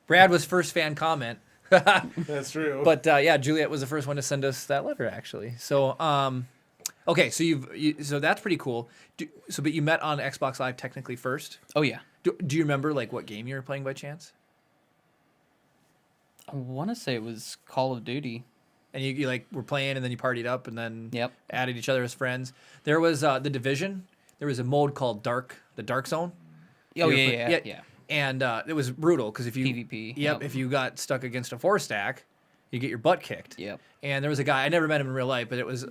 Brad was first fan comment. That's true. But yeah, Juliet was the first one to send us that letter, actually. So, okay, so so that's pretty cool. But you met on Xbox Live technically first. Oh yeah. Do you remember like what game you were playing by chance? I want to say it was Call of Duty. And you like were playing, and then you partied up, and then Yep. added each other as friends. There was the Division. There was a mode called the Dark Zone. Oh You yeah, ever- yeah. And it was brutal because if you PvP, yep, yep. if you got stuck against a 4-stack, you get your butt kicked. Yep. And there was a guy I never met him in real life, but it was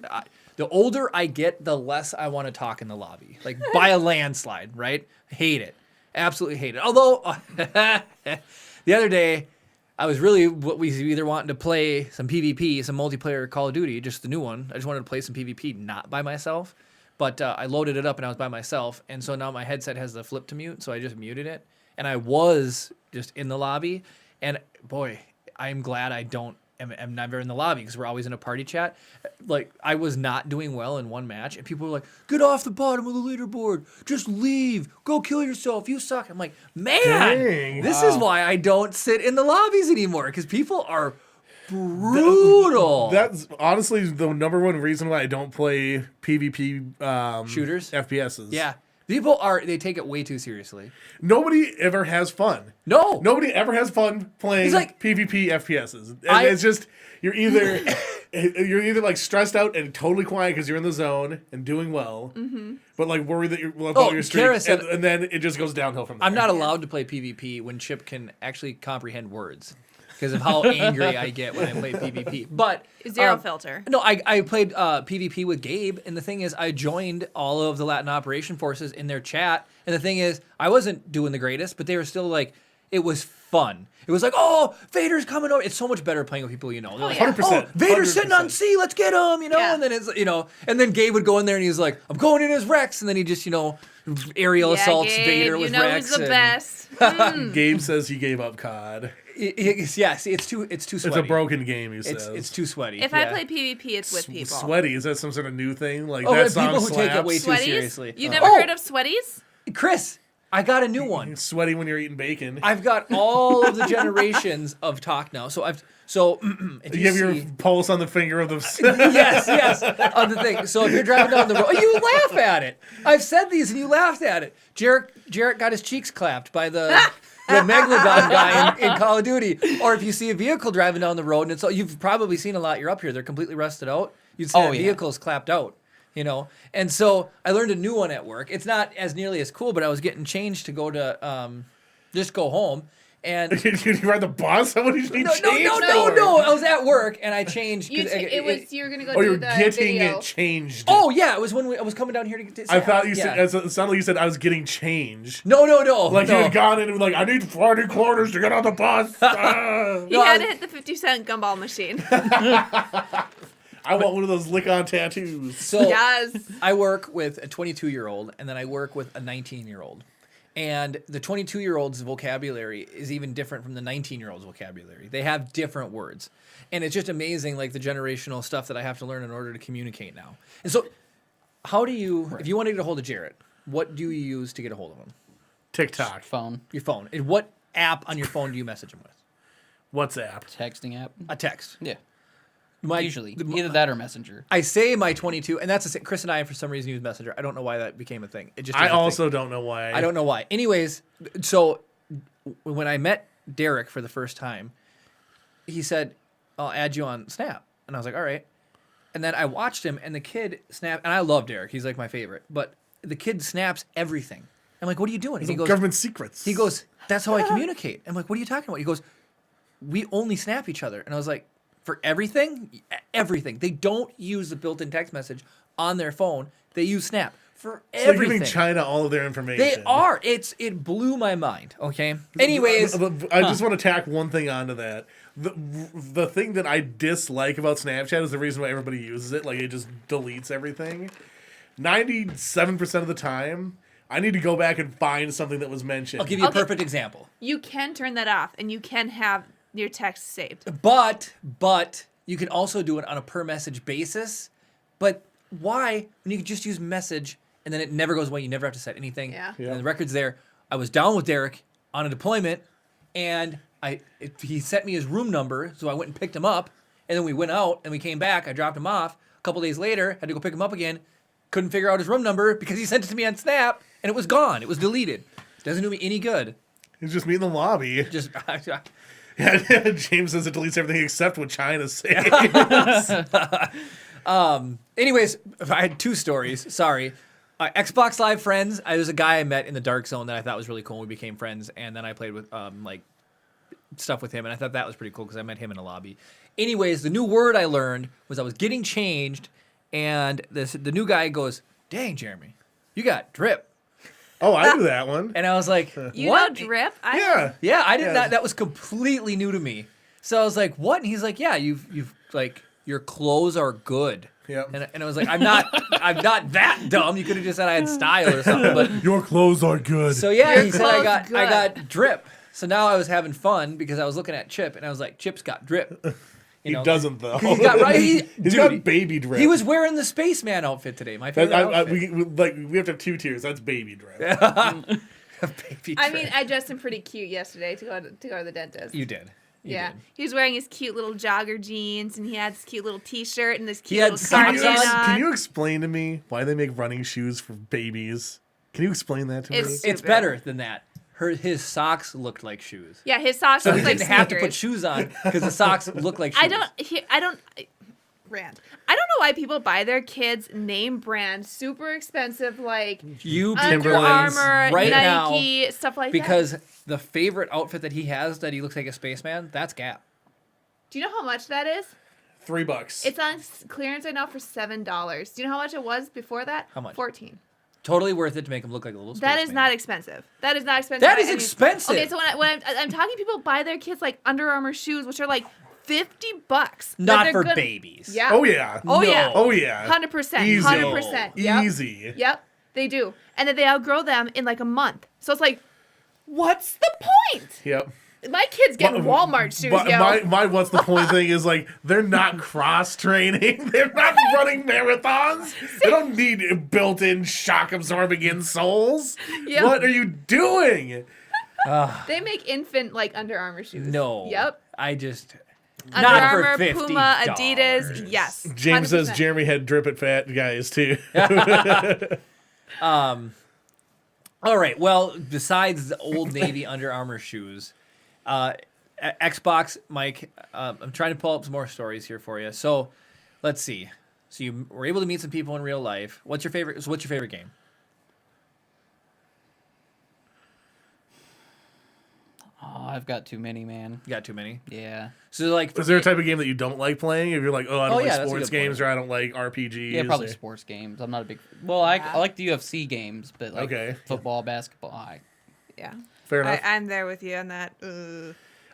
the older I get, the less I want to talk in the lobby, like by a landslide. Right? Hate it, absolutely hate it. Although the other day. I was really either wanting to play some PvP, some multiplayer Call of Duty, just the new one. I just wanted to play some PvP, not by myself. But I loaded it up and I was by myself. And so now my headset has the flip to mute, so I just muted it. And I was just in the lobby. And boy, I'm glad I am never in the lobby because we're always in a party chat. Like, I was not doing well in one match. And people were like, get off the bottom of the leaderboard. Just leave. Go kill yourself. You suck. I'm like, man, Dang. this is why I don't sit in the lobbies anymore because people are brutal. That's honestly the number one reason why I don't play PvP Shooters? FPSs. Yeah. People they take it way too seriously. Nobody ever has fun. No. Nobody ever has fun playing It's like- PvP FPSs. And it's just you're either like stressed out and totally quiet because you're in the zone and doing well, but like worried that you're about your streak, Kara said- and then it just goes downhill from there. I'm not allowed to play PvP when Chip can actually comprehend words because of how angry I get when I play PvP. But Zero filter. No, I played PvP with Gabe, and the thing is, I joined all of the Latin Operation Forces in their chat, and the thing is, I wasn't doing the greatest, but they were still like, it was fun. It was like, oh, Vader's coming over. It's so much better playing with people you know. They're like, 100%. oh, Vader's sitting on 100%. C, let's get him, Yeah. and then it's, and then Gabe would go in there and he's like, I'm going in as Rex, and then he just, aerial assaults Gabe, Vader with you know Rex. who's the and- best. Gabe says he gave up COD. Yeah, see, it's too It's sweaty. a broken game, he says. It's too sweaty. If yeah. I play PvP, it's with people. Sweaty, is that some sort of new thing? Like Oh, that and song people who take it slaps? way too Sweaties? seriously. You never Oh! heard of Sweaties? Chris, I got a new one. Sweaty when you're eating bacon. I've got all of the generations of talk now. So if you have your see, pulse on the finger of the. yes, on the thing. So if you're driving down the road, you laugh at it. I've said these and you laughed at it. Jarrett got his cheeks clapped by the Megalodon guy in Call of Duty. Or if you see a vehicle driving down the road, and you've probably seen a lot. You're up here; they're completely rusted out. You'd see that vehicle's clapped out. And so I learned a new one at work. It's not as nearly as cool, but I was getting changed to go to just go home. And you ride the bus? What did you need changed for? no. I was at work and I changed. You were gonna go Oh, do you're the getting video. it changed. Oh yeah, it was when I was coming down here to get. I thought you yeah. said. It sounded like you said I was getting changed. No. Like no. you had gone in and like, I need 40 quarters to get on the bus. Ah. You had to hit the 50-cent gumball machine. I want one of those lick-on tattoos. So Yes. I work with a 22-year-old and then I work with a 19-year-old. And the 22-year-old's vocabulary is even different from the 19-year-old's vocabulary. They have different words. And it's just amazing, like, the generational stuff that I have to learn in order to communicate now. And so how do you, if you want to get a hold of Jarrett, what do you use to get a hold of him? TikTok. Phone, Your phone. And what app on your phone do you message him with? WhatsApp. texting app. A text. Yeah, My, usually either that or Messenger. I say my 22, and that's Chris and I, for some reason, use Messenger. I don't know why that became a thing. It just I is a thing. also don't know why. I don't know why. Anyways, so when I met Derek for the first time, he said, I'll add you on Snap. And I was like, all right. And then I watched him, and the kid snapped, and I love Derek. He's like my favorite. But the kid snaps everything. I'm like, what are you doing? And he goes, government secrets. he goes, that's how I communicate. I'm like, what are you talking about? He goes, we only snap each other. And I was like, for everything? Everything. They don't use the built-in text message on their phone. They use Snap for So they're everything. giving China all of their information. They are. It blew my mind. Okay. Anyways, I just want to tack one thing onto that. The thing that I dislike about Snapchat is the reason why everybody uses it. Like, it just deletes everything. 97% of the time, I need to go back and find something that was mentioned. I'll give you a Okay. perfect example. You can turn that off, and you can have your text saved. But you can also do it on a per message basis. But why? When you can just use message and then it never goes away. You never have to set anything. Yeah. Yeah. And the record's there. I was down with Derek on a deployment, and he sent me his room number, so I went and picked him up, and then we went out and we came back. I dropped him off. A couple days later, had to go pick him up again. Couldn't figure out his room number because he sent it to me on Snap, and it was gone. It was deleted. Doesn't do me any good. It's just me in the lobby. Just Yeah, James says it deletes everything except what China's saying. Anyways, I had two stories. Sorry. Xbox Live friends. There's a guy I met in the Dark Zone that I thought was really cool. We became friends, and then I played with like stuff with him, and I thought that was pretty cool because I met him in a lobby. Anyways, the new word I learned was I was getting changed, and the new guy goes, "Dang, Jeremy, you got drip." Oh, I knew that one. And I was like, You "What?" know drip? Yeah. Yeah, I did Yeah. not. That was completely new to me. So I was like, "What?" And he's like, "Yeah, you've like your clothes are good." Yep. And I was like, I'm not that dumb. You could have just said I had style or something. But Your clothes are good. so yeah, Your he said I clothes got drip. So now I was having fun because I was looking at Chip and I was like, Chip's got drip. he doesn't though. He's got right. He's Dude, got baby drip. he was wearing the spaceman outfit today. My favorite outfit. we have to have two tiers. That's baby drip. Baby I drip. mean, I dressed him pretty cute yesterday to go to the dentist. You did. You Yeah, did. he was wearing his cute little jogger jeans, and he had this cute little T-shirt and this He cute had little socks cardigan on. on. Can you explain to me why they make running shoes for babies? Can you explain that to me? It's- It's Stupid. better than that. His socks looked like shoes. Yeah, his socks So look he like didn't have to put sneakers. shoes on because the socks look like shoes. Rant. I don't know why people buy their kids name brand, super expensive, like You Under Timberlands Armour, right Nike, stuff like that. because the favorite outfit that he has that he looks like a spaceman, that's Gap. Do you know how much that is? $3. It's on clearance right now for $7. Do you know how much it was before that? How much? 14. Totally worth it to make him look like a little spaceman. That is not expensive. That is not expensive. That is by any- expensive. Okay, so when I'm talking, people buy their kids like Under Armour shoes, which are like $50. that Not they're for gonna- babies. Yeah. Oh, yeah. Oh No. yeah. Oh, yeah. 100%. Easy. 100%. Yep. Easy. Yep. They do, and then they outgrow them in like a month. So it's like, what's the point? Yep. My kids get But- Walmart shoes, But yo. my what's the point thing is like they're not cross training. They're not running marathons. They don't need built-in shock absorbing insoles. Yep. What are you doing? They make infant like Under Armour shoes. No. Yep. I just Under not Armour, for $50. Puma, Adidas. Yes. James says 100%. Jeremy had drip it fat guys too. All right. Well, besides the Old Navy Under Armour shoes, Xbox, Mike. I'm trying to pull up some more stories here for you. So, let's see. So you were able to meet some people in real life. What's your favorite? So what's your favorite game? Oh, I've got too many, man. You got too many. Yeah. So like, Is there a type of game that you don't like playing? If you're like, oh, I don't Oh, yeah, like that's a sports good point. games or I don't like RPGs. Yeah, probably or- sports games. I'm not a big. Well, I like the UFC games, but like Okay. football, basketball. Yeah. Fair enough. I'm there with you on that.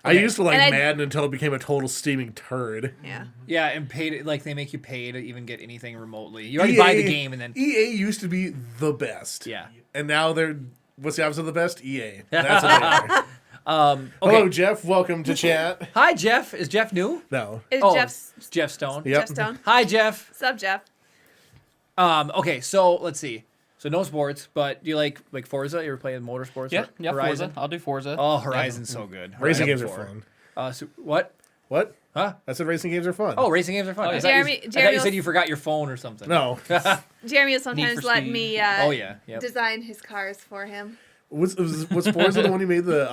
I used to like And I- Madden until it became a total steaming turd. Yeah. yeah, and paid like they make you pay to even get anything remotely. You already buy the game and then EA used to be the best. yeah. And now they're what's the opposite of the best? EA. That's what they are. Okay. Hello, Jeff. Welcome to chat. Hi, Jeff. Is Jeff new? No. Is Oh, Jeff's it's Jeff Stone. Yep. Jeff Stone? Hi, Jeff. What's up, Jeff? Okay, so let's see. So no sports, but do you like Forza? You ever playing motorsports? Yeah, or yeah. Horizon. Forza. I'll do Forza. Oh, Horizon's so good. Racing Horizon games are 4. fun. So, what? What? Huh? I said racing games are fun. Oh, racing games are fun. Oh, I yeah. thought you- Jeremy- I thought Jeremy you said was- you forgot your phone or something. No. Jeremy will Need sometimes for let Speed. me Oh yeah. Yep. design his cars for him. Was Forza the one you made the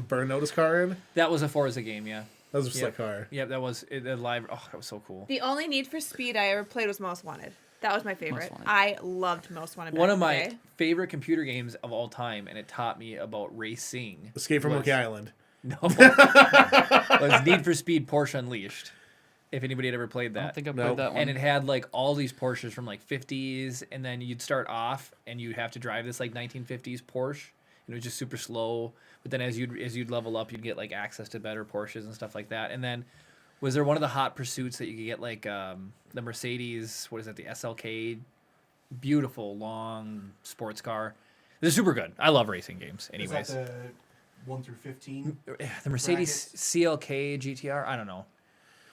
burn notice car in? That was a Forza game. Yeah. That was a Yep. slick car. Yep. That was it. Live. Oh, that was so cool. The only Need for Speed I ever played was Most Wanted. That was my favorite. Wanted. I loved Most Wanted. One back of in the my day. favorite computer games of all time, and it taught me about racing. Escape from was- Monkey Island. No. was Need for Speed Porsche Unleashed. If anybody had ever played that. I don't think I've Nope. played that one. And it had like all these Porsches from like 50s, and then you'd start off and you'd have to drive this like 1950s Porsche, and it was just super slow. But then as you'd level up, you'd get like access to better Porsches and stuff like that. And then was there one of the hot pursuits that you could get like the Mercedes? What is it? The SLK, beautiful long sports car. They're super good. I love racing games. Anyways, Is that the 1 through 15? the Mercedes brackets? CLK GTR. I don't know.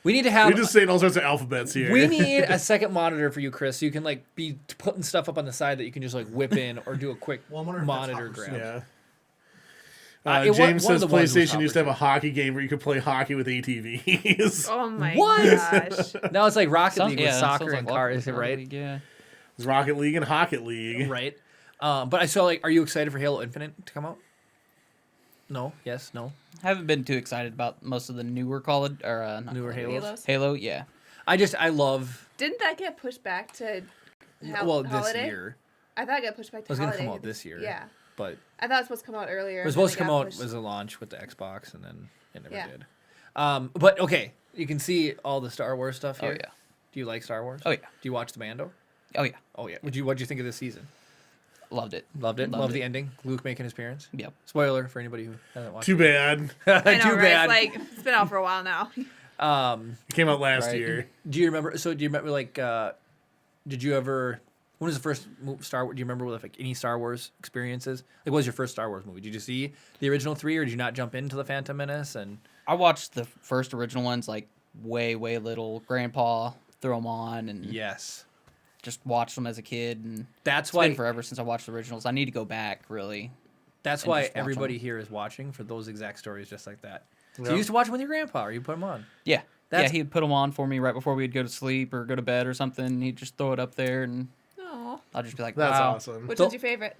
We need to have. You're just saying all sorts of alphabets here. We need a second monitor for you, Chris, so you can like be putting stuff up on the side that you can just like whip in or do a quick Well, I wonder if that's monitor hot grab. pursuit. Yeah. It wa- James one of says the ones was PlayStation used to have a Hot hockey game where you could play hockey with ATVs. Oh my What? gosh. Now it's like Rocket Sounds- League yeah, with it soccer sounds and like cars, Rocket right? League, yeah. It's Rocket League and Hocket League. Right. But I saw like, are you excited for Halo Infinite to come out? No. Yes. No. Haven't been too excited about most of the newer Call of or not Newer Call of Halos. Halos. Halo, yeah. I love. Didn't that get pushed back to Well, holiday? this year I thought it got pushed back to it was going to holiday. come out this year. Yeah. But I thought it was supposed to come out earlier. it was and then supposed to come got out pushed. as a launch with the Xbox, and then it never Yeah. did. But okay, you can see all the Star Wars stuff Oh here. yeah. Do you like Star Wars? Oh yeah. Do you watch the Mando? Oh yeah. Oh yeah. What'd you think of this season? Loved it. Loved it. Loved Loved it. the ending. Luke making his appearance. Yep. Spoiler for anybody who hasn't watched. Too bad. I know, Too right? bad. It's like it's been out for a while now. It came out last Right. year. Do you remember? So do you remember like? Did you ever? When was the first Star? Do you remember like any Star Wars experiences? Like, what was your first Star Wars movie? Did you see the original 3, or did you not jump into the Phantom Menace? And I watched the first original ones like way little. Grandpa threw them on and yes, just watched them as a kid, and that's it's why. been forever since I watched the originals. I need to go back really. That's and why just watch everybody them. here is watching for those exact stories, just like that. So Yeah. you used to watch them with your grandpa, or you put them on. Yeah. That's- Yeah, he'd put them on for me right before we'd go to sleep or go to bed or something. He'd just throw it up there, and Oh. I'll just be like, That's wow. awesome. Which So- one's your favorite?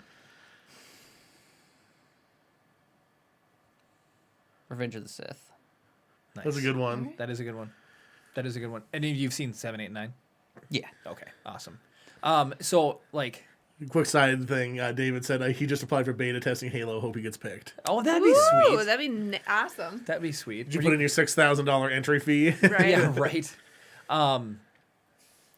Revenge of the Sith. Nice. That's a good one. That is a good one. That is a good one. And you've seen 7, 8, 9? Yeah. Okay, awesome. So, like... Quick side thing, David said he just applied for beta testing Halo. Hope he gets picked. Oh, that'd be Ooh, sweet. that'd be awesome. That'd be sweet. Did you put in your $6,000 entry fee? Right. Yeah, right.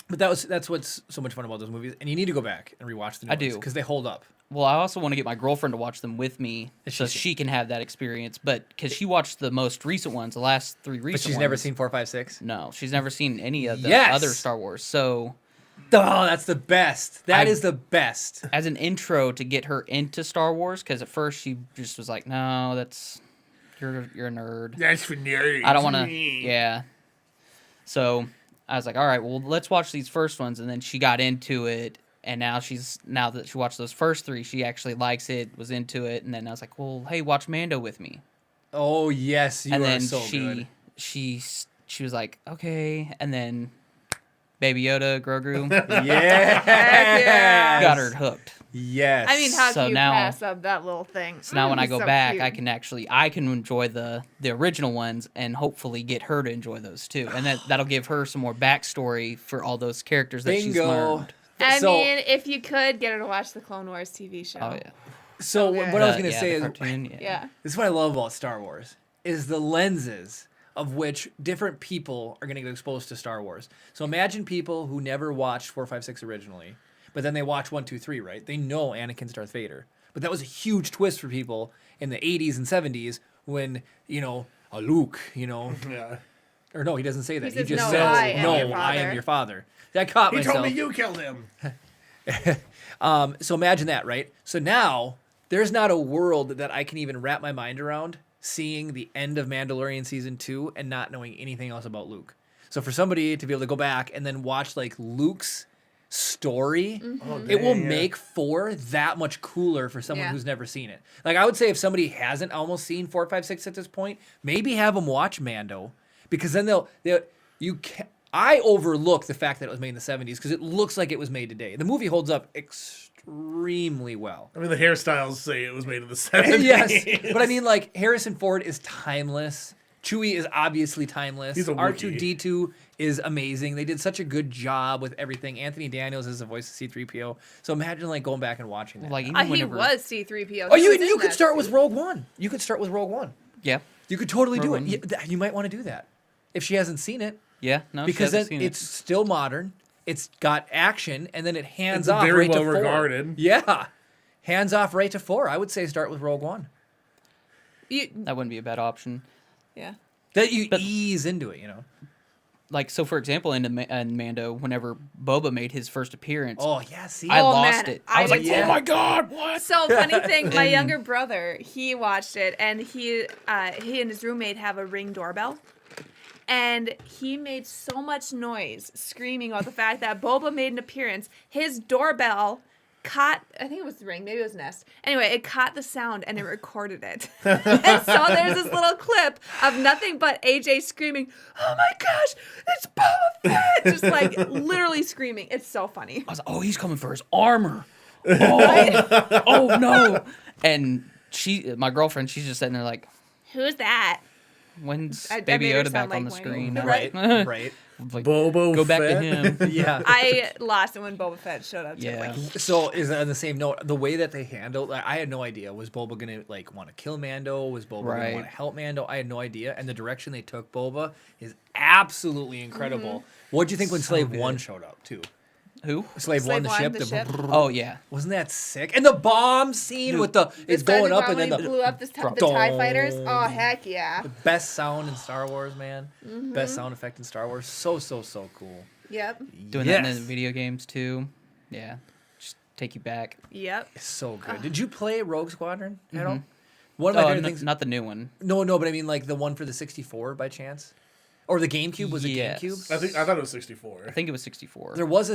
But that's what's so much fun about those movies, and you need to go back and rewatch the new I do. because they hold up. Well, I also want to get my girlfriend to watch them with me Has so she seen- she can have that experience. But because she watched the most recent ones, the last 3 recent But she's ones. never seen 4, 5, 6. No, she's never seen any of the Yes! other Star Wars. So, Oh, that's the best. That I- is the best. as an intro to get her into Star Wars, because at first she just was like, "No, that's you're a nerd. That's for nerds. I don't want to." Yeah. So I was like, "All right, well, let's watch these first ones," and then she got into it. And now that she watched those first 3, she actually likes it, was into it, and then I was like, "Well, hey, watch Mando with me." Oh yes, you And are then so good. she was like, "Okay," and then Baby Yoda, Grogu, Yeah, Heck yeah. got her hooked. Yes. I mean, how So can you now- pass up that little thing? So now when I go So back, cute. I can enjoy the original ones and hopefully get her to enjoy those too, and that'll give her some more backstory for all those characters that she's Bingo. learned. I So- mean, if you could get her to watch the Clone Wars TV show. Oh yeah, So Okay. what I was The- gonna yeah, say the is, cartoon, yeah. Yeah. this is what I love about Star Wars is the lenses of which different people are going to get exposed to Star Wars. So imagine people who never watched 4, 5, 6 originally, but then they watch 1, 2, 3, right? They know Anakin's Darth Vader. But that was a huge twist for people in the 80s and 70s when, a Luke, Yeah. or no, he doesn't say that. He says, just "No, says, I am your I father." am your father. That caught He myself. told me you killed him. So imagine that, right? So now there's not a world that I can even wrap my mind around seeing the end of Mandalorian season 2 and not knowing anything else about Luke. So for somebody to be able to go back and then watch like Luke's story, it will dang, yeah. make 4 that much cooler for someone Yeah. who's never seen it. Like I would say if somebody hasn't almost seen 4, 5, 6 at this point, maybe have them watch Mando because then I overlook the fact that it was made in the 70s because it looks like it was made today. The movie holds up extremely well. I mean, the hairstyles say it was made in the 70s. Yes, but I mean, like Harrison Ford is timeless. Chewie is obviously timeless. He's a R2D2 is amazing. They did such a good job with everything. Anthony Daniels is the voice of C-3PO. So imagine like going back and watching that. Like even He whenever, was C-3PO. oh, He was in you could that start with suit. Rogue One. You could start with Rogue One. yeah, You could totally do Rogue it. You might want to do that if she hasn't seen it yeah, no, she because hasn't then seen it's still modern. It's got action, and then it hands It's off very right to well 4. regarded. Yeah, hands off right to 4. I would say start with Rogue One. You, that wouldn't be a bad option. yeah. That you But- ease into it, Like so, for example, in Mando, whenever Boba made his first appearance, Oh yeah, see. I Oh, lost man, it. I was like, yeah. "Oh my god, what?" So funny thing, my And- younger brother, he watched it, and he and his roommate have a Ring doorbell, and he made so much noise screaming about the fact that Boba made an appearance. His doorbell caught, I think it was the Ring, maybe it was Nest. Anyway, it caught the sound and it recorded it. And so there's this little clip of nothing but AJ screaming, "Oh my gosh, it's Boba Fett!" Just like literally screaming. It's so funny. I was like, "Oh, he's coming for his armor." Oh, oh no! And my girlfriend, she's just sitting there like, Who's that? "When's I Baby made her Yoda back sound on like the Wayne. screen?" Right, right. Like, Bobo go back Fett. to him. Yeah. I lost it when Boba Fett showed up. Too. Yeah. Like, So is on the same note, the way that they handled, like, I had no idea. Was Boba gonna like want to kill Mando? Was Boba gonna Right. want to help Mando? I had no idea. And the direction they took Boba is absolutely incredible. What'd you think when Slave good. 1 showed up too? Who? Slave 1, the ship. the ship. Oh yeah. Wasn't that sick? And the bomb scene with the it's going up and then when he the blew up the TIE fighters. Oh heck yeah! best sound in Star Wars, man. Best sound effect in Star Wars. So cool. Yep, Doing that in Yes. the video games too. Yeah. Just take you back. yep. It's so good. Did you play Rogue Squadron at all? One of my Oh, favorite things. not the new one. No, but I mean like the one for the 64 by chance, or the GameCube. Was Yes. it GameCube? I thought it was 64. I think it was 64. There was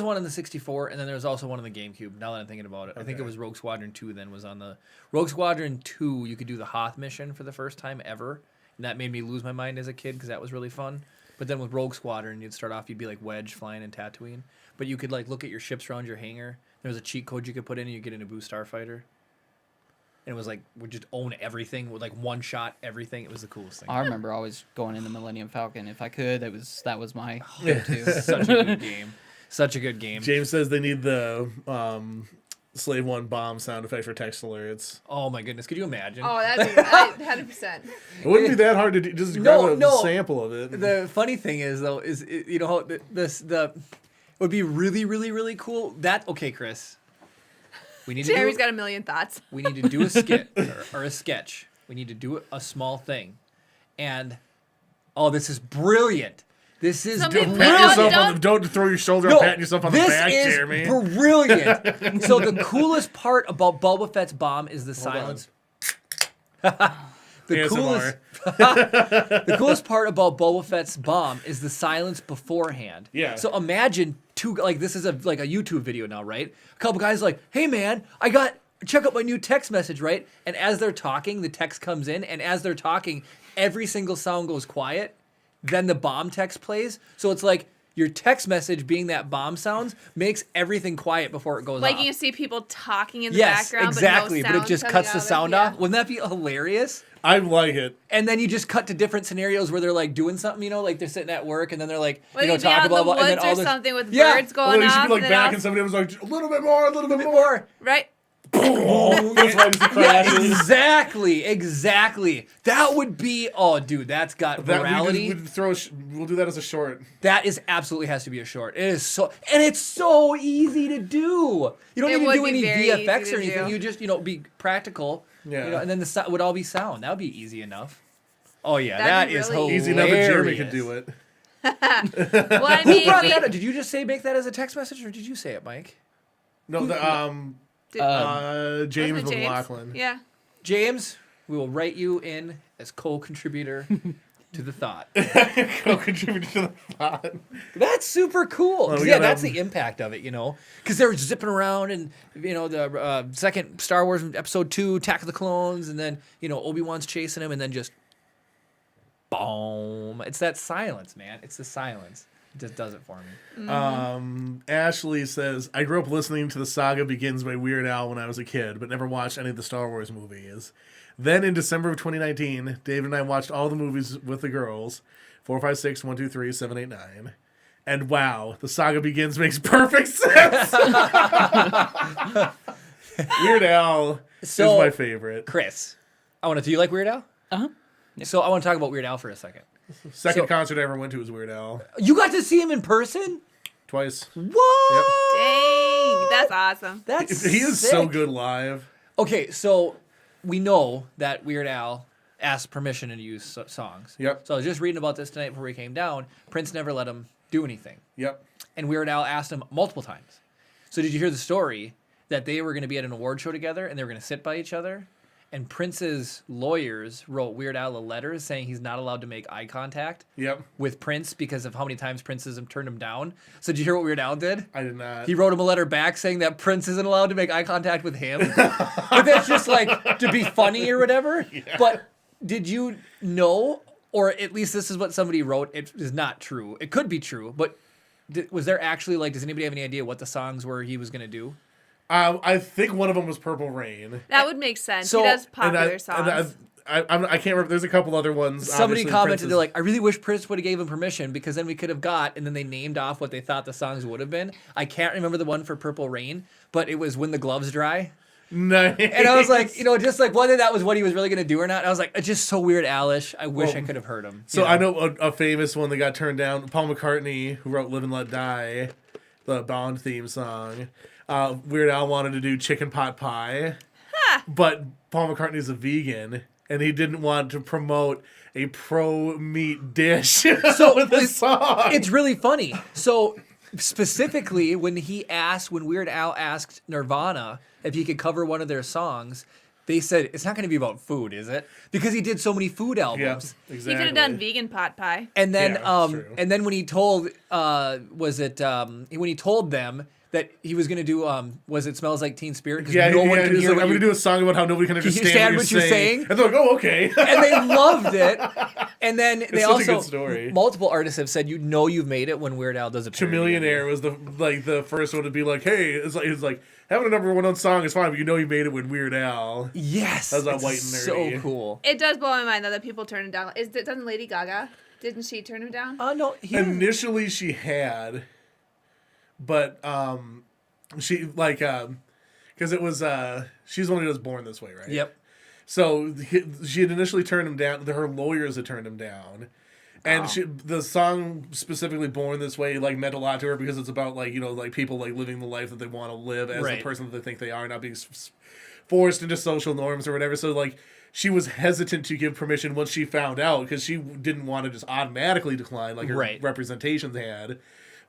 one in the 64, and then there was also one in the GameCube. Now that I'm thinking about it, I think it Okay. was Rogue Squadron 2. Then was on the Rogue Squadron 2. You could do the Hoth mission for the first time ever, and that made me lose my mind as a kid because that was really fun. But then with Rogue Squadron, you'd start off, you'd be like Wedge flying in Tatooine, but you could like look at your ships around your hangar. There was a cheat code you could put in, and you get in a Boo Starfighter. and it was like we just own everything with like one shot everything. It was the coolest thing. I remember always going in the Millennium Falcon if I could. That was my go-to. Such a good game. Such a good game. James says they need the Slave One bomb sound effect for text alerts. Oh my goodness, could you imagine? Oh, that'd be 100%. It wouldn't be that hard to do, just grab a sample of it. The funny thing is though, you know how the would be really, really, really cool. Okay, Chris. We need Jeremy's got a million thoughts. We need to do a skit or a sketch. We need to do a small thing, and this is brilliant. This is Something brilliant. Don't throw your shoulder and pat yourself on the back, Jeremy. This is brilliant. So the coolest part about Boba Fett's bomb is the silence. The coolest part about Boba Fett's bomb is the silence beforehand. Yeah. So imagine this is like a YouTube video now, right? A couple guys like, hey man, check out my new text message, right? And as they're talking, the text comes in, and as they're talking, every single sound goes quiet. Then the bomb text plays. So it's like your text message being that bomb sounds makes everything quiet before it goes off. Like you see people talking in the yes, background, exactly, but no it just sound cuts the coming out sound of it. off. Wouldn't that be hilarious? I like it. And then you just cut to different scenarios where they're like doing something, like they're sitting at work and then they're like, Well, you'd be out in the woods or something with Yeah. birds Well, going you should off. be like and back all- and somebody was like, a little bit more, a little bit more. more. right? That's why it crashes. Exactly. That would be, dude, that's got virality. We'll do that as a short. That has to be a short. It is and it's so easy to do. You don't It need to would do be any very VFX easy or to anything. do. You just, be practical. Yeah. And then the would all be sound. That would be easy enough. Oh yeah, That'd that be is really Easy enough that Jeremy hilarious. could do it. Well, I Who mean, brought that up? Did you just make that as a text message, or did you say it, Mike? No, James wasn't it McLaughlin. Yeah. James, we will write you in as co-contributor to the thought. Co-contributor to the thought. That's super cool. Well, 'Cause, we yeah, gotta- that's the impact of it, because they were zipping around and, the second Star Wars Episode 2, Attack of the Clones, and then, Obi-Wan's chasing him, and then just boom. It's that silence, man. It's the silence. It just does it for me. Ashley says, I grew up listening to The Saga Begins by Weird Al when I was a kid, but never watched any of the Star Wars movies. Then in December of 2019, Dave and I watched all the movies with the girls, 4, 5, 6, 1, 2, 3, 7, 8, 9. And wow, The Saga Begins makes perfect sense. Weird Al is my favorite. Chris, do you like Weird Al? Uh-huh. So I want to talk about Weird Al for a second. Second concert I ever went to was Weird Al. You got to see him in person? Twice. What? Dang, that's awesome. That's He is so sick. good live. Okay, so we know that Weird Al asked permission to use songs. Yep. So I was just reading about this tonight before we came down. Prince never let him do anything. Yep. And Weird Al asked him multiple times. So did you hear the story that they were going to be at an award show together and they were going to sit by each other? And Prince's lawyers wrote Weird Al a letter saying he's not allowed to make eye contact Yep. with Prince because of how many times Prince has turned him down. So did you hear what Weird Al did? I did not. He wrote him a letter back saying that Prince isn't allowed to make eye contact with him. But that's just like to be funny or whatever. Yeah. But did you know, or at least this is what somebody wrote, it is not true. It could be true, but was there actually, does anybody have any idea what the songs were he was going to do? I think one of them was Purple Rain. That would make sense. So- He does And popular songs. I can't remember. There's a couple other ones. Somebody obviously, commented, Prince's- they're like, I really wish Prince would have gave him permission because then we could have and then they named off what they thought the songs would have been. I can't remember the one for Purple Rain, but it was When the Gloves Dry. Nice. And I was like, just like whether that was what he was really going to do or not. I was like, it's just so Weird Alish. I wish I could have heard him. So I know a famous one that got turned down. Paul McCartney, who wrote "Live and Let Die," the Bond theme song. Weird Al wanted to do Chicken Pot Pie, but Paul McCartney's a vegan, and he didn't want to promote a pro-meat dish So with the song. It's really funny. So specifically, when Weird Al asked Nirvana if he could cover one of their songs, they said, it's not going to be about food, is it? Because he did so many food Yeah, albums. exactly. He could have done vegan pot pie. And then, Yeah, that's true. when he told, when he told them that he was going to do, was it Smells Like Teen Spirit? Because no one can he was hear like, what I'm going you to do a song about how nobody can understand understand what you're saying. And they're like, oh, okay. and they loved it. And then they such a also good story. multiple artists have said you've made it when Weird Al does a parody. Chameleonaire was the first one to be like, hey, it's like having a #1 song is fine, but you made it with Weird Al. Yes, That's not it's white and nerdy. so cool. It does blow my mind though that people turn him down. Doesn't Lady Gaga? Didn't she turn him down? No, Initially she had, but she because it was she's the one who was Born This Way, right? Yep. So she had initially turned him down. Her lawyers had turned him down, and the song specifically "Born This Way" meant a lot to her because it's about people living the life that they want to live as the person that they think they are, not being forced into social norms or whatever. So she was hesitant to give permission once she found out because she didn't want to just automatically decline like her representations had.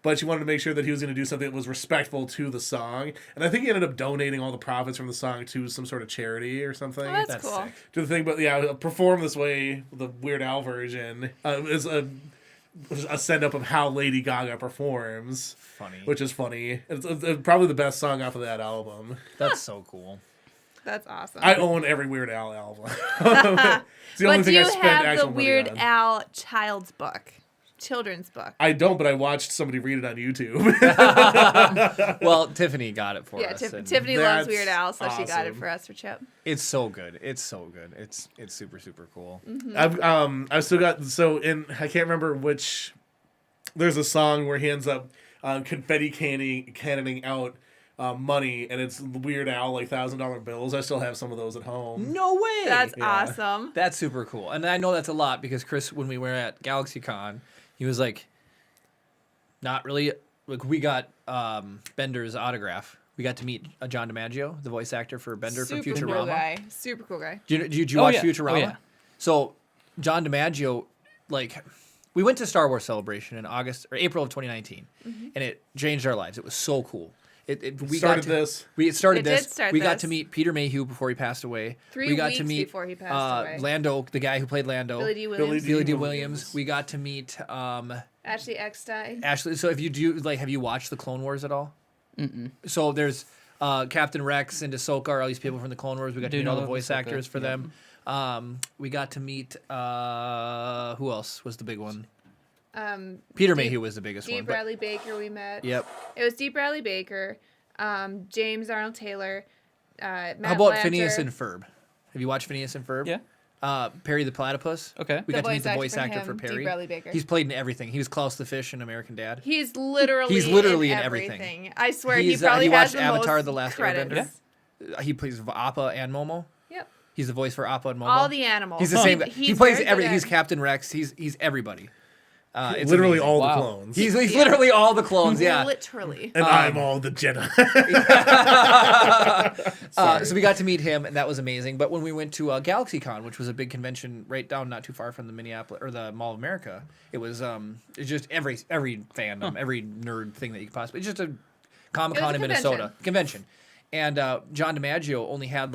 But she wanted to make sure that he was going to do something that was respectful to the song. And I think he ended up donating all the profits from the song to some sort of charity or something. Oh, that's cool. Sick. To the thing, but yeah, Perform This Way, the Weird Al version, is a send-up of how Lady Gaga performs. Funny. Which is funny. It's probably the best song off of that album. That's so cool. That's awesome. I own every Weird Al album. It's the only but do thing I you spend have actual the money Weird on. Al child's children's book? I don't, but I watched somebody read it on YouTube. Well, Tiffany got it for Yeah, us. and Tiffany loves that's Weird Al, so she got it awesome. for us for Chip. It's so good. It's so good. It's super, super cool. Mm-hmm. I've still got I can't remember which. There's a song where he ends up confetti cannoning out money, and it's Weird Al $1,000 bills. I still have some of those at home. No way. That's Yeah. awesome. That's super cool. And I know that's a lot because Chris, when we were at GalaxyCon, he was like, not really. We got Bender's autograph. We got to meet John DiMaggio, the voice actor for Bender from Super Futurama. cool guy. Super cool guy. Did you watch yeah. Futurama? Oh, yeah. So John DiMaggio, we went to Star Wars Celebration in April of 2019, and it changed our lives. It was so cool. We started got to, this. We started It this. did start we got this. to meet Peter Mayhew before he passed away. 3 we got weeks to meet before he passed away. Lando, the guy who played Lando. Billy D. Williams. D. Billy D. Williams. Williams. We got to meet Ashley Eckstein. Ashley. So if you do have you watched the Clone Wars at all? Mm-mm. So there's Captain Rex and Ahsoka are all these people from the Clone Wars. We got to meet all the voice actors for them. We got to meet who else was the big one? Peter Mayhew was the biggest D. one. Bradley Baker we met. Yep. It was D. Bradley Baker, James Arnold Taylor, Matt How about Blanchard. Phineas and Ferb? Have you watched Phineas and Ferb? Yeah. Perry the Platypus. Okay. We The got to meet the voice voice actor actor for for him, D. Perry. Bradley Baker. He's played in everything. He was Klaus the Fish in American Dad. He's literally in everything. I swear He's, he probably you has watched the Avatar: most The Last credits. Airbender? He plays Appa and Momo. Yep. He's the voice for Appa and Momo. All the animals. He's the same. He plays very every. good He's at- Captain Rex. He's everybody. It's Literally amazing. all the Wow. clones. He's literally all the clones. Yeah. Literally. and I'm all the Jedi. So we got to meet him, and that was amazing. But when we went to GalaxyCon, which was a big convention right down not too far from the Minneapolis or the Mall of America, it was just every fandom, every nerd thing that you could possibly. It's just a Comic-Con in Minnesota convention. And John DiMaggio only had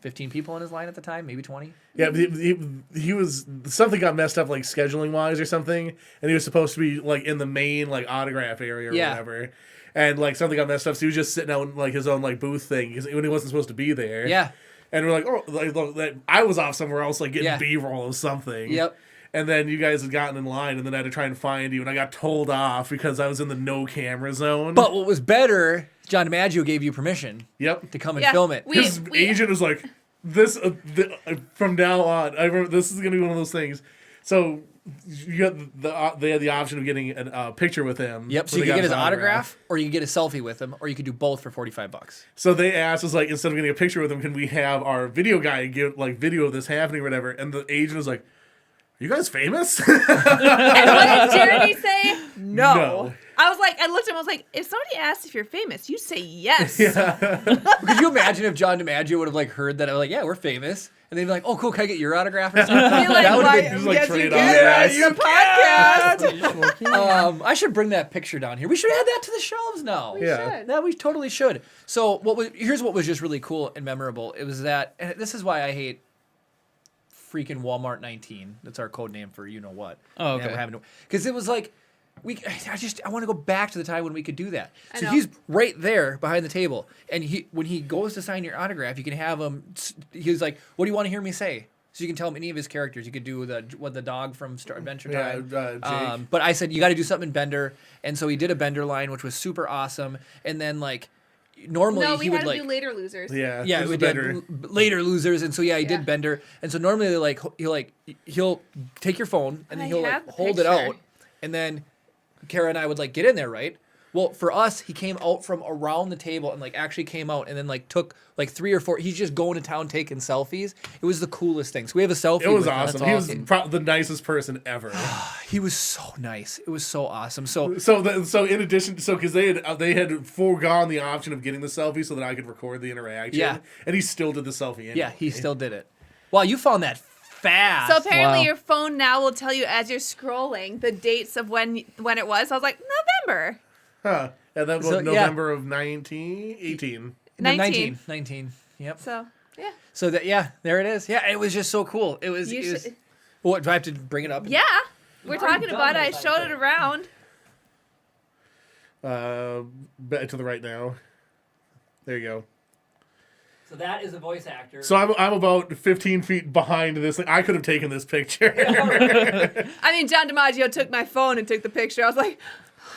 15 people in his line at the time, maybe 20. Yeah, he was something got messed up scheduling wise or something, and he was supposed to be in the main autograph area or whatever, and something got messed up, so he was just sitting out in his own booth thing when he wasn't supposed to be there. Yeah. And we're look, I was off somewhere else getting B-roll of something. Yep. And then you guys had gotten in line, and then I had to try and find you, and I got told off because I was in the no camera zone. But what was better, John DiMaggio gave you permission Yep. to come and film it. His agent was like, "This from now on, I remember this is gonna be one of those things." So you got they had the option of getting a picture with him. Yep. So when you they could got get his autograph, or you could get a selfie with him, or you could do both for $45. So they asked us instead of getting a picture with him, can we have our video guy give video of this happening or whatever? And the agent was like, "Are you guys famous?" And what did Jeremy say? No. No. I looked at him, I was like, if somebody asked if you're famous, you say yes. Could you imagine if John DiMaggio would have heard that? I'm like, yeah, we're famous. And they'd be like, oh, cool, can I get your autograph or something? Be like, That would've why, been- Just, yes, trade you can. autographs. It's a podcast. I should bring that picture down here. We should add that to the shelves now. Yeah. Should. That we totally should. So here's what was just really cool and memorable. It was that, and this is why I hate freaking Walmart 19. That's our code name for you know what. Oh, okay. Because it was I want to go back to the time when we could do that. I So know. he's right there behind the table, and when he goes to sign your autograph, you can have him. He was like, "What do you want to hear me say?" So you can tell him any of his characters. You could do the dog from Adventure Yeah, Time. Jake. But I said you got to do something in Bender, and so he did a Bender line, which was super awesome. And then like normally No, we he had would to like do later losers. Yeah, yeah, this we is did better. later losers, and so he Yeah. did Bender, and so normally he'll take your phone and then I he'll have like the hold it picture. out, and then Kara and I would like get in there, right? Well, for us, he came out from around the table and like actually came out and then like took like 3 or 4. He's just going to town taking selfies. It was the coolest thing. So we have a selfie. It was with him. awesome. That's He was awesome. the nicest person ever. He was so nice. It was so awesome. So So in addition, because they had foregone the option of getting the selfie so that I could record the interaction. Yeah. And he still did the selfie anyway. yeah, he still did it. Wow, you found that fast. So apparently Wow. your phone now will tell you as you're scrolling the dates of when it was. I was like, November. Huh. And that was So, yeah. November of 1918. 19. Yep. So, yeah. So there it is. Yeah, it was just so cool. It was. You It was should- what, do I have to bring it up? Yeah. We're We've already talking done about it. I this, I showed it think. around. Back to the right now. There you go. So that is a voice actor. So I'm about 15 feet behind this thing. I could have taken this picture. I mean, John DiMaggio took my phone and took the picture. I was like,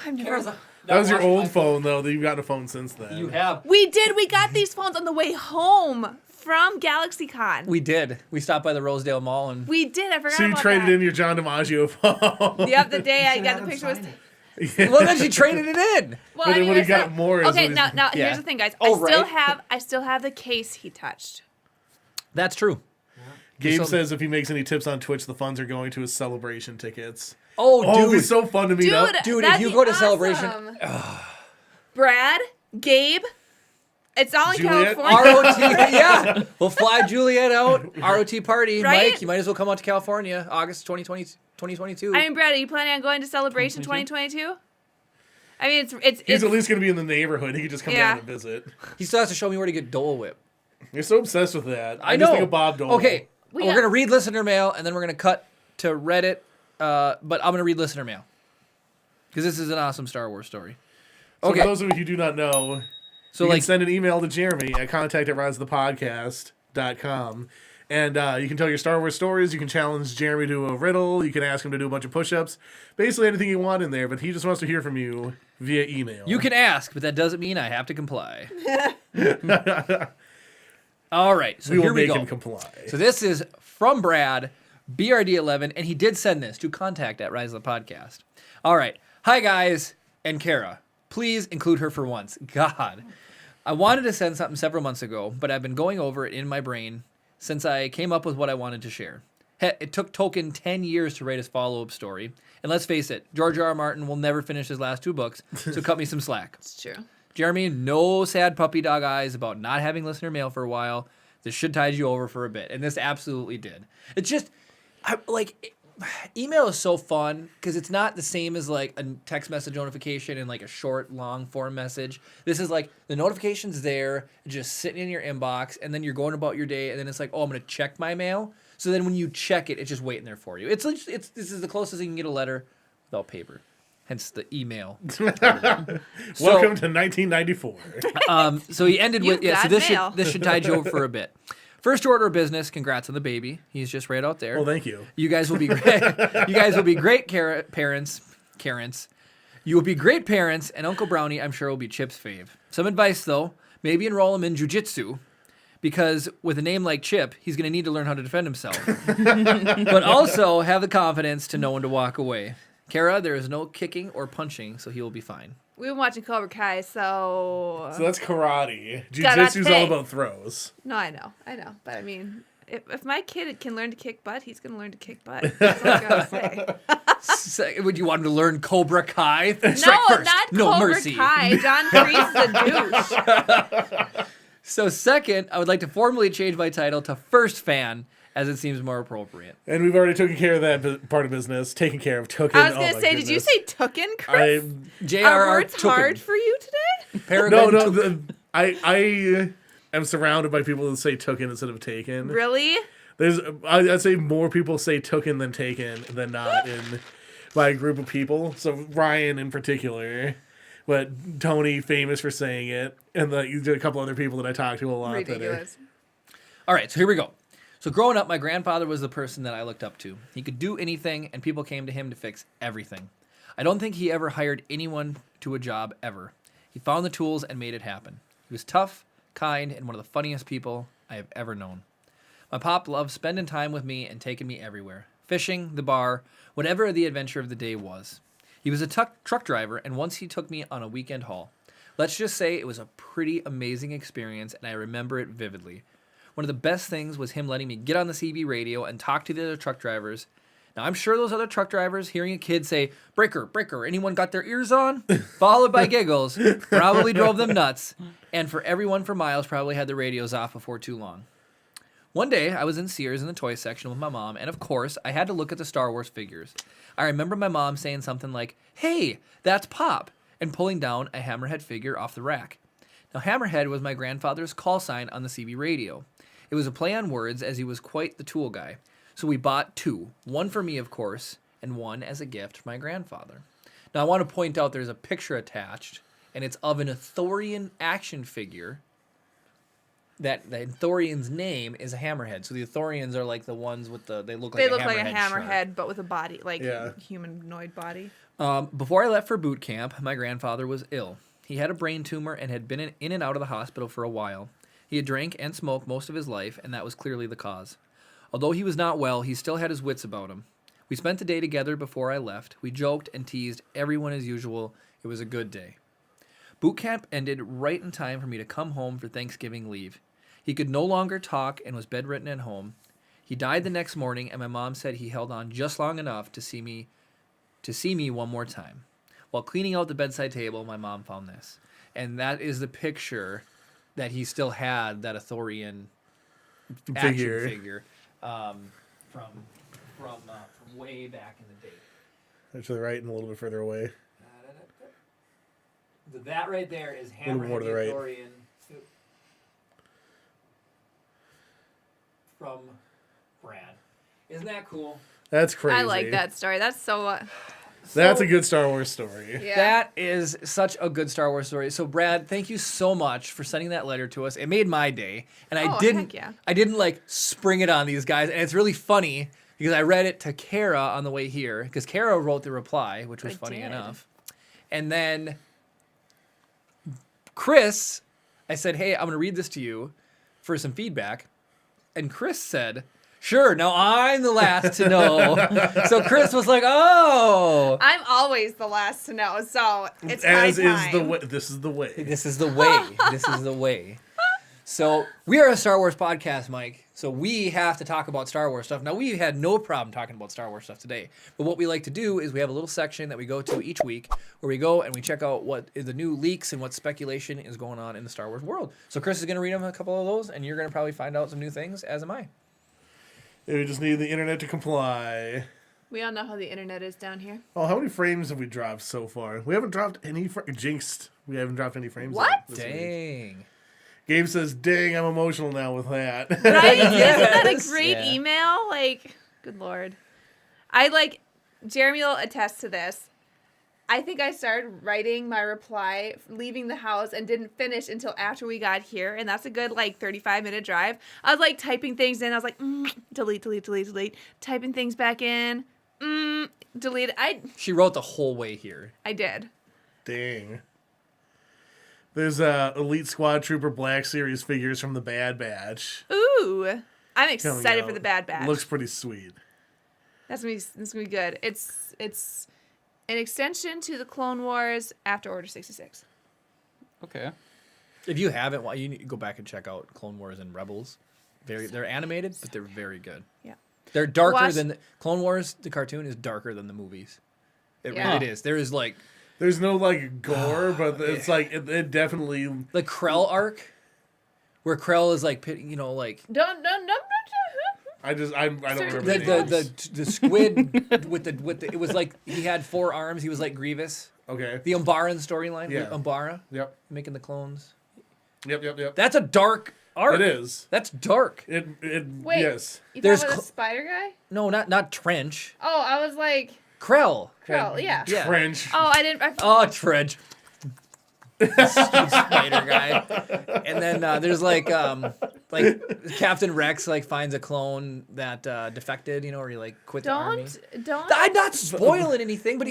I'm never. That was your old phone, though, that you've gotten a phone since then. You have. We did. We got these phones on the way home from GalaxyCon. We did. We stopped by the Rosedale Mall and We did. I forgot So you about traded that. in your John DiMaggio phone. Yep, the day I Should got have the him picture was. sign it. well, then she traded it in. Well, But I then mean, when he it's got not- more is Okay, when now Yeah. here's the thing, guys. Oh, I still have the case he touched. That's true. Gabe So- says if he makes any tips on Twitch, the funds are going to his celebration tickets. Oh, Oh, it'd be dude. so fun to meet up. Dude, if that'd you be go to awesome. Celebration- Brad, Gabe, it's all in Juliet? California. ROT, yeah. We'll fly Juliet out. ROT party. Right? Mike, you might as well come out to California, August 2022. I mean, Brad, are you planning on going to Celebration 2022? I mean, it's He's at least going to be in the neighborhood. He could just come Yeah. down and visit. He still has to show me where to get Dole Whip. You're so obsessed with that. I just know. think of Bob Dole. Okay, We we're got- going to read listener mail, and then we're going to cut to Reddit, but I'm going to read listener mail. Because this is an awesome Star Wars story. So Okay, for those of you who do not know, so you like, can send an email to Jeremy at contact@riseofthepodcast.com. And you can tell your Star Wars stories. You can challenge Jeremy to a riddle. You can ask him to do a bunch of push-ups. Basically anything you want in there, but he just wants to hear from you via email. you can ask, but that doesn't mean I have to comply. All right, so we will here we make go. him comply. So this is from Brad, BRD11, and he did send this to contact@Rise of the Podcast. All right. Hi, guys, and Kara. Please include her for once. God. I wanted to send something several months ago, but I've been going over it in my brain since I came up with what I wanted to share. It took Tolkien 10 years to write his follow-up story. And let's face it, George R. R. Martin will never finish his last 2 books, so cut me some slack. It's true. Jeremy, no sad puppy dog eyes about not having listener mail for a while. This should tide you over for a bit. And this absolutely did. It's just, email is so fun because it's not the same as like a text message notification and like a short, long form message. This is like the notification's there, just sitting in your inbox, and then you're going about your day, and then it's like, oh, I'm going to check my mail. So then when you check it, it's just waiting there for you. This is the closest you can get a letter without paper. Hence the email. Welcome to 1994. So he ended You with So got mail. this should tide you over for a bit. First order of business. Congrats on the baby. He's just right out there. Well, thank you. You guys will be great. You guys will be great parents. You will be great parents, and Uncle Brownie, I'm sure, will be Chip's fave. Some advice though: maybe enroll him in jujitsu, because with a name like Chip, he's going to need to learn how to defend himself. But also have the confidence to know when to walk away. Kara, there is no kicking or punching, so he will be fine. We've been watching Cobra Kai, so So that's karate. Karate. Jiu-jitsu's all about throws. no, I know, but I mean, if my kid can learn to kick butt, he's gonna learn to kick butt. That's all I gotta say. Would you want him to learn Cobra Kai? No, first. not No Cobra mercy. Kai. John Kreese is a douche. So second, I would like to formally change my title to First Fan, as it seems more appropriate. And we've already taken care of that part of business. Taken care of Tooken. I was Oh gonna my say, did you goodness. say Tooken, Chris? Are J.R.R. words hard for you today? Paragon No, Tooken. I am surrounded by people that say Tooken instead of Taken. Really? I'd say more people say Tooken than Taken than not in my group of people. So Ryan in particular, but Tony famous for saying it, and a couple other people that I talk to a lot. Ridiculous. All right, so here we go. So growing up, my grandfather was the person that I looked up to. He could do anything, and people came to him to fix everything. I don't think he ever hired anyone to a job ever. He found the tools and made it happen. He was tough, kind, and one of the funniest people I have ever known. My pop loved spending time with me and taking me everywhere. Fishing, the bar, whatever the adventure of the day was. He was a truck driver, and once he took me on a weekend haul. Let's just say it was a pretty amazing experience, and I remember it vividly. One of the best things was him letting me get on the CB radio and talk to the other truck drivers. Now, I'm sure those other truck drivers, hearing a kid say, breaker, breaker, anyone got their ears on? Followed by giggles, probably drove them nuts. And for everyone for miles, probably had the radios off before too long. One day, I was in Sears in the toy section with my mom, and of course, I had to look at the Star Wars figures. I remember my mom saying something like, hey, that's Pop, and pulling down a Hammerhead figure off the rack. Now, Hammerhead was my grandfather's call sign on the CB radio. It was a play on words, as he was quite the tool guy. So we bought two, one for me, of course, and one as a gift for my grandfather. Now, I want to point out there's a picture attached, and it's of an Ithorian action figure. That the Ithorian's name is a Hammerhead. So the Ithorians are like the ones with they look like a hammerhead, but with a body, like humanoid body. Before I left for boot camp, my grandfather was ill. He had a brain tumor and had been in and out of the hospital for a while. He had drank and smoked most of his life, and that was clearly the cause. Although he was not well, he still had his wits about him. We spent the day together before I left. We joked and teased everyone as usual. It was a good day. Boot camp ended right in time for me to come home for Thanksgiving leave. He could no longer talk and was bedridden at home. He died the next morning, and my mom said he held on just long enough to see me one more time. While cleaning out the bedside table, my mom found this. And that is the picture that he still had, that Ithorian action figure from way back in the day. To the right and a little bit further away. That right there is little more Hammerhead to the right. Ithorian from Brad. Isn't that cool? That's crazy. I like that story. That's so. That's a good Star Wars story. Yeah. That is such a good Star Wars story. So Brad, thank you so much for sending that letter to us. It made my day, and I didn't like spring it on these guys. And it's really funny because I read it to Kara on the way here because Kara wrote the reply, which was funny enough. And then Chris, I said, "Hey, I'm going to read this to you for some feedback," and Chris said, "Sure, now I'm the last to know." So Chris was like, "Oh." I'm always the last to know, so it's As my time. is the way. This is the way. This is the way. This is the way. So we are a Star Wars podcast, Mike. So we have to talk about Star Wars stuff. Now, we had no problem talking about Star Wars stuff today. But what we like to do is we have a little section that we go to each week where we go and we check out what is the new leaks and what speculation is going on in the Star Wars world. So Chris is going to read them a couple of those, and you're going to probably find out some new things, as am I. We just need the internet to comply. We all know how the internet is down here. Oh, how many frames have we dropped so far? We haven't dropped any. Jinxed. We haven't dropped any frames. What? This week. Dang. Gabe says, "Dang, I'm emotional now with that." Right? Isn't that a great Yeah. email? Like, good Lord. Jeremy will attest to this. I think I started writing my reply, leaving the house, and didn't finish until after we got here. And that's a good, 35-minute drive. I was, typing things in. I was like, delete. Typing things back in. Delete. She wrote the whole way here. I did. Dang. There's Elite Squad Trooper Black Series figures from the Bad Batch. Ooh. I'm coming excited for out. the Bad Batch. Looks pretty sweet. That's gonna be good. It's an extension to the Clone Wars after Order 66. Okay. If you haven't, you need to go back and check out Clone Wars and Rebels. They're animated, but they're very good. Yeah. They're darker than Clone Wars. The cartoon is darker than the movies. It is. There is There's no gore, but it's it definitely the Krell arc, where Krell is Don't. I don't remember the squid with the it was like he had 4 arms. He was like Grievous. Okay. The Umbaran storyline. Yeah. With Umbara. Yep. Making the clones. Yep. That's a dark arc. It is. That's dark. Wait. Yes. You There's talking about the spider guy? No, not Trench. Oh, I was like... Krell. Krell, yeah. Yeah. Trench. Oh, I didn't... Oh, Trench. spider guy. And then there's like Captain Rex like finds a clone that defected, or he like quit the army. Don't. I'm not spoiling anything, but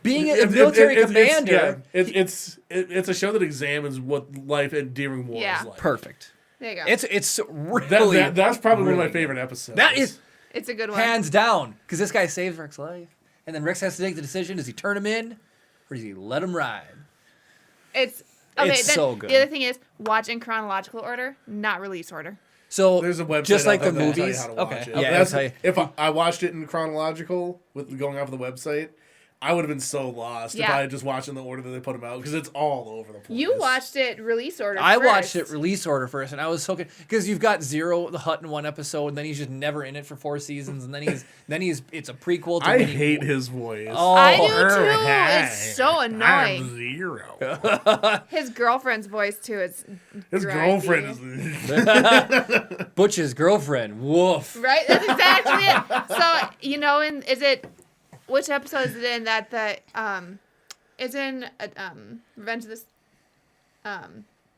being a military commander. It's a show that examines what life during war is like. Perfect. There you go. It's really That's probably really one of my favorite episodes. That is It's a good one. hands down, because this guy saves Rex's life, and then Rex has to make the decision: does he turn him in, or does he let him ride? It's okay. It's then so good. The other thing is watch in chronological order, not release order. So There's a website just like out the there that'll tell you movies. how to watch Okay. it. Yeah, That's- that's how if I watched it in chronological with going off of the website, I would have been so lost if Yeah. I had just watched in the order that they put them out, because it's all over the place. You watched it release order. I first. watched it release order first, and I was so because you've got Zero the Hutt in one episode, and then he's just never in it for 4 seasons, and then it's a prequel. To I when he- hate his voice. Oh, I do too. Hi, It's so I'm annoying. Zero. His girlfriend's voice too. It's His grindy. girlfriend is. Butch's girlfriend. Woof. Right. That's exactly it. So is it which episode is it in that is in Revenge of the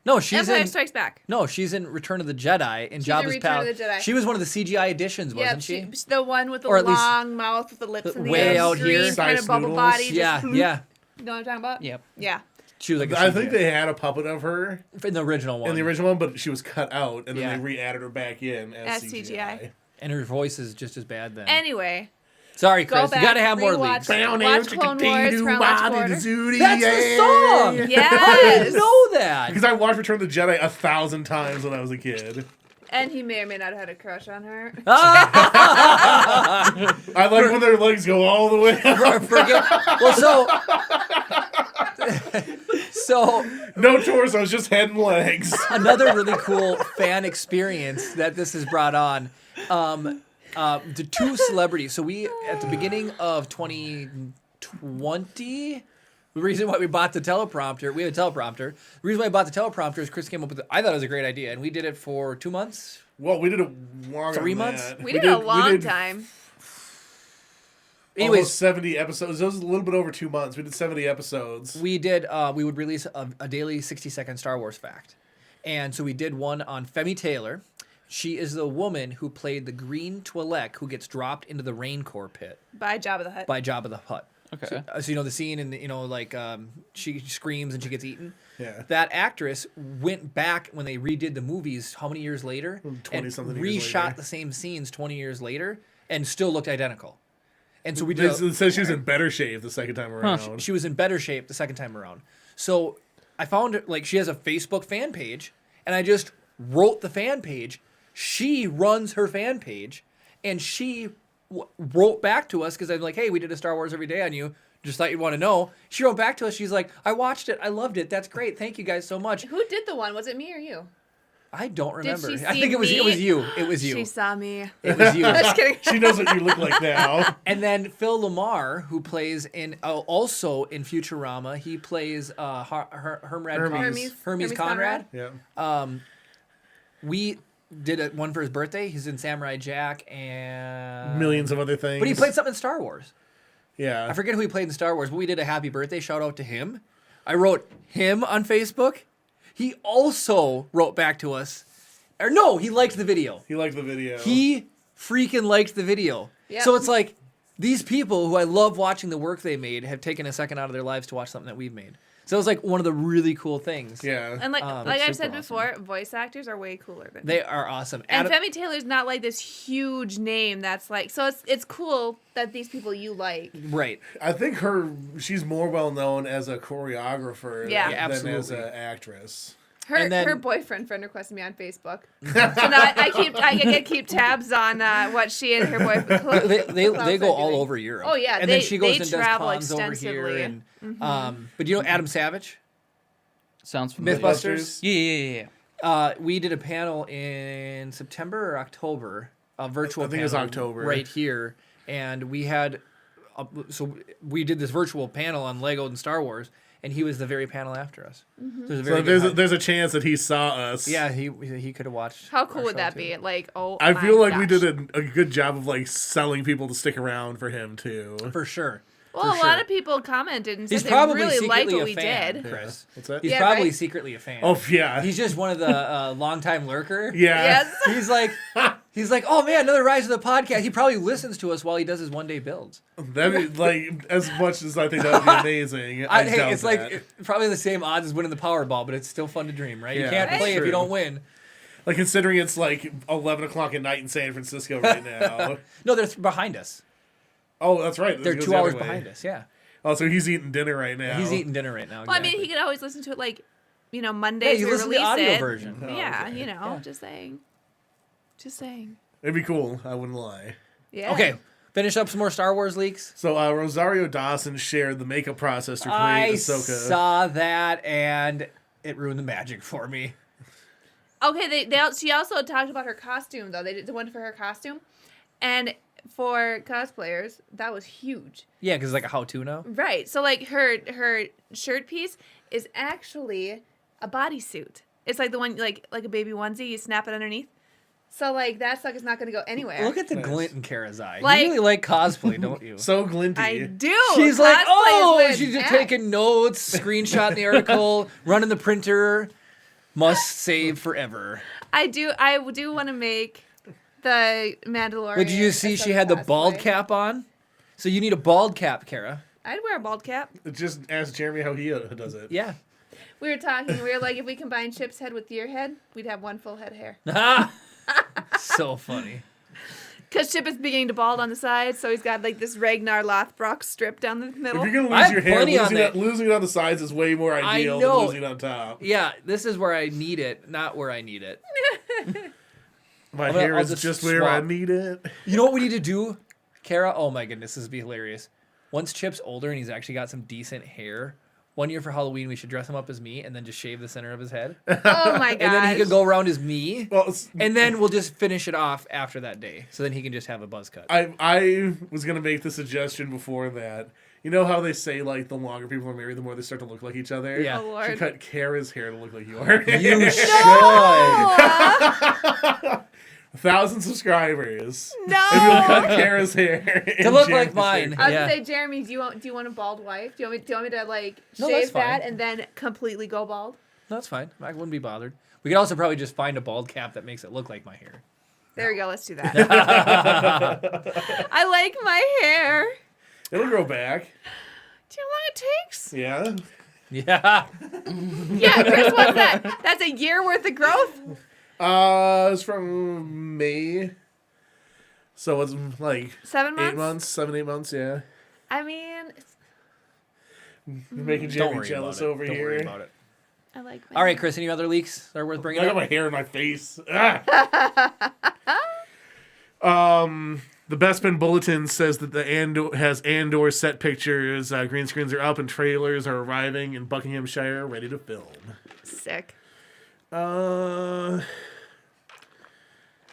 No, she's Empire in. Strikes Back. No, she's in Return of the Jedi in She's in Jabba's Return Palace. of the Jedi. She was one of the CGI additions, Yeah, wasn't she? the one with the Or at least long mouth with the lips in the way air, out green here. kind of Size bubble noodles. body. Yeah, just, yeah. You know what I'm talking about? Yep. Yeah. She was like. I think they had a puppet of her in the original one. in the original one, but she was cut out, and then Yeah. they re-added her back in as As CGI. CGI. And her voice is just as bad then. Anyway, Sorry, go Chris. back, You gotta have more rewatch- leads. Watch Clone Wars, chronological order. That's the song. I Yes. didn't know that. Because I watched Return of the Jedi 1,000 times when I was a kid. And he may or may not have had a crush on her. I like when their legs go all the way up. Forget. Well, so No torso, just head and legs. another really cool fan experience that this has brought on. The 2 celebrities. So we at the beginning of 2020. The reason why we bought the teleprompter, we have a teleprompter. The reason why I bought the teleprompter is Chris came up with it. I thought it was a great idea, and we did it for 2 months. Well, we did it longer 3 than months? that. We did a long time. Anyways, Almost 70 episodes. It was a little bit over 2 months. We did 70 episodes. we did. We would release a daily 60-second Star Wars fact, and so we did one on Femi Taylor. She is the woman who played the Green Twi'lek who gets dropped into the Rain Corps pit By Jabba the Hutt. by Jabba the Hutt. Okay. So the scene, and she screams and she gets eaten. Yeah. That actress went back when they redid the movies. How many years later? 20-something and years reshot later. the same scenes 20 years later, and still looked identical. And so we did. It says she was in better shape the second time around. She was in better shape the second time around. So I found she has a Facebook fan page, and I just wrote the fan page. She runs her fan page, and she wrote back to us because I'm like, hey, we did a Star Wars Every Day on you. Just thought you'd want to know. She wrote back to us. She's like, I watched it. I loved it. That's great. Thank you guys so much. Who did the one? Was it me or you? I don't remember. she I see think it was me? you. It was you. She saw me. It was you. Just kidding. She knows what you look like now. And then Phil Lamar, who plays also in Futurama, he plays Hermes Conrad. Yeah. We did one for his birthday. He's in Samurai Jack and Millions of other things. But he played something in Star Wars. Yeah. I forget who he played in Star Wars, but we did a happy birthday shout out to him. I wrote him on Facebook. He also wrote back to us. Or no, he liked the video. He liked the video. He freaking liked the video. Yep. So it's like these people who I love watching the work they made have taken a second out of their lives to watch something that we've made. So it was like one of the really cool things. Yeah. And like I've said super before, voice actors are way cooler than They are awesome. And Adam- Femi Taylor's not like this huge name that's like so it's cool that these people you like. Right. I think she's more well known as a choreographer Yeah. Yeah, than as absolutely. an actress. And then- Her boyfriend friend requested me on Facebook. So now I keep tabs on what she and her boyfriend They go all over Europe. Oh, yeah, and they- then she goes they and does travel cons over here. extensively. And but you know Adam Savage, Sounds familiar. Mythbusters. Yeah. We did a panel in September or October, a virtual. I think it was panel October. right here, and we had. So we did this virtual panel on Lego and Star Wars, and he was the very panel after us. Mm-hmm. So, it was a So very good there's a chance that he saw us. yeah, he could have watched. How our cool would show that too. be? Like, oh, I my feel like we gosh. did a good job of like selling people to stick around for him too. For sure. Well, For a lot sure. of people commented and said He's they probably really liked secretly what a we fan, did. Chris. What's that? He's Yeah, probably right? secretly a fan. Oh yeah. He's just one of the longtime lurker. Yeah. Yes. He's like, oh man, another Rise of the podcast. He probably listens to us while he does his one day builds. That'd be like as much as I think that would be amazing. I Hey, doubt it's that. like probably the same odds as winning the Powerball, but it's still fun to dream, right? You Yeah, can't that's play if true. you don't win. Like considering it's like 11 o'clock at night in San Francisco right now. No, they're behind us. Oh, that's right. They're This goes 2 the other hours way. behind us. Yeah, Oh, so he's eating dinner right now. he's eating dinner right now. Well, I mean, exactly. he could always listen to it like, Yeah, Mondays you we listen to release the audio it. version. Oh, Yeah, okay. Yeah. just saying. Just saying. It'd be cool. I wouldn't lie. Yeah. Okay, finish up some more Star Wars leaks. So Rosario Dawson shared the makeup process to create I Ahsoka. saw that and it ruined the magic for me. Okay, she also talked about her costume though. They did the one for her costume, and for cosplayers that was huge. Yeah, because it's like a how-to now. Right. So like her shirt piece is actually a bodysuit. It's like the one like a baby onesie. You snap it underneath. So like that sucker's not going to go anywhere. Look at the Nice. glint in Kara's eye. Like- You really like cosplay, don't you? So glinty. I do. She's like, Cosplay is oh, where she's it's just at. taking notes, screenshotting the article, running the printer. Must save forever. I do want to make the Mandalorian. But did you see she Ahsoka had the cosplay. bald cap on? So you need a bald cap, Kara. I'd wear a bald cap. Just ask Jeremy how he does it. Yeah. We were talking. We were like, if we combine Chip's head with your head, we'd have one full head of hair. So funny. Because Chip is beginning to bald on the side, so he's got like this Ragnar Lothbrok strip down the middle. If you're gonna I lose have your hair, plenty on losing it on the sides is way more ideal than know. losing it on top. Yeah, this is where I need it, not where I need it. My I'll hair is just just where I swap. need it. You know what we need to do, Kara? Oh my goodness, this would be hilarious. Once Chip's older and he's actually got some decent hair, one year for Halloween we should dress him up as me and then just shave the center of his head. Oh my god! And then he could go around as me. Well, And then we'll just finish it off after that day. So then he can just have a buzz cut. I was gonna make the suggestion before that. You know how they say like the longer people are married, the more they start to look like each other. Yeah. Oh Should lord! cut Kara's hair to look like yours. You should. 1,000 subscribers. No! If you'll cut Kara's hair To look like mine. I was Yeah. gonna say, Jeremy, do you want a bald wife? Do you want me to like No, that's shave that fine. and then completely go bald? No, that's fine. I wouldn't be bothered. We could also probably just find a bald cap that makes it look like my hair. There we go. Let's do that. I like my hair. It'll grow back. Do you know how long it takes? Yeah. Yeah. Yeah, Chris, what's that? That's a year worth of growth. It's from May. So it's like 7 months. 8 months, 7-8 months, yeah. I mean, You're making Don't Jeremy worry jealous about it. over Don't here. worry about it. I like my All right, Chris, any other leaks that are worth bringing I up? got my hair in my face. The Bespin Bulletin says that the Andor set pictures, green screens are up, and trailers are arriving in Buckinghamshire, ready to film. Sick.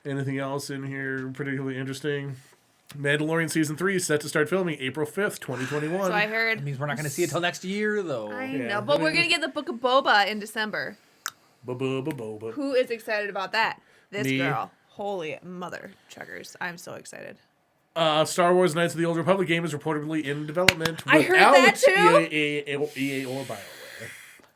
Anything else in here particularly interesting? Mandalorian Season 3 is set to start filming April 5th, 2021. So I heard. That means we're not going to see it till next year, though. I Yeah, know, but I we're mean- gonna get the Book of Boba in December. Ba-ba-ba-ba-ba. Who is excited about that? This Me. girl. Holy mother chuggers! I'm so excited. Star Wars Knights of the Old Republic game is reportedly in development I heard that without too. EA or BioWare.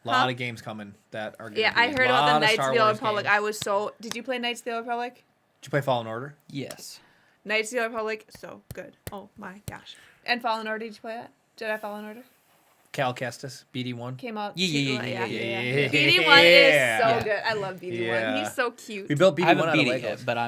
A lot of games coming that are going Yeah, I heard about the Knights of the Old Republic. I was so. Did you play Knights of the Old Republic? Did you play Fallen Order? Yes. Knights of the Old Republic, so good. Oh my gosh! And Fallen Order, did you play that? Jedi Fallen Order Cal Kestis, BD1. came out. Yeah. BD1 is so Yeah. good. I love BD1. Yeah. He's so cute. We built BD1 I haven't out beat of it yet, Legos. but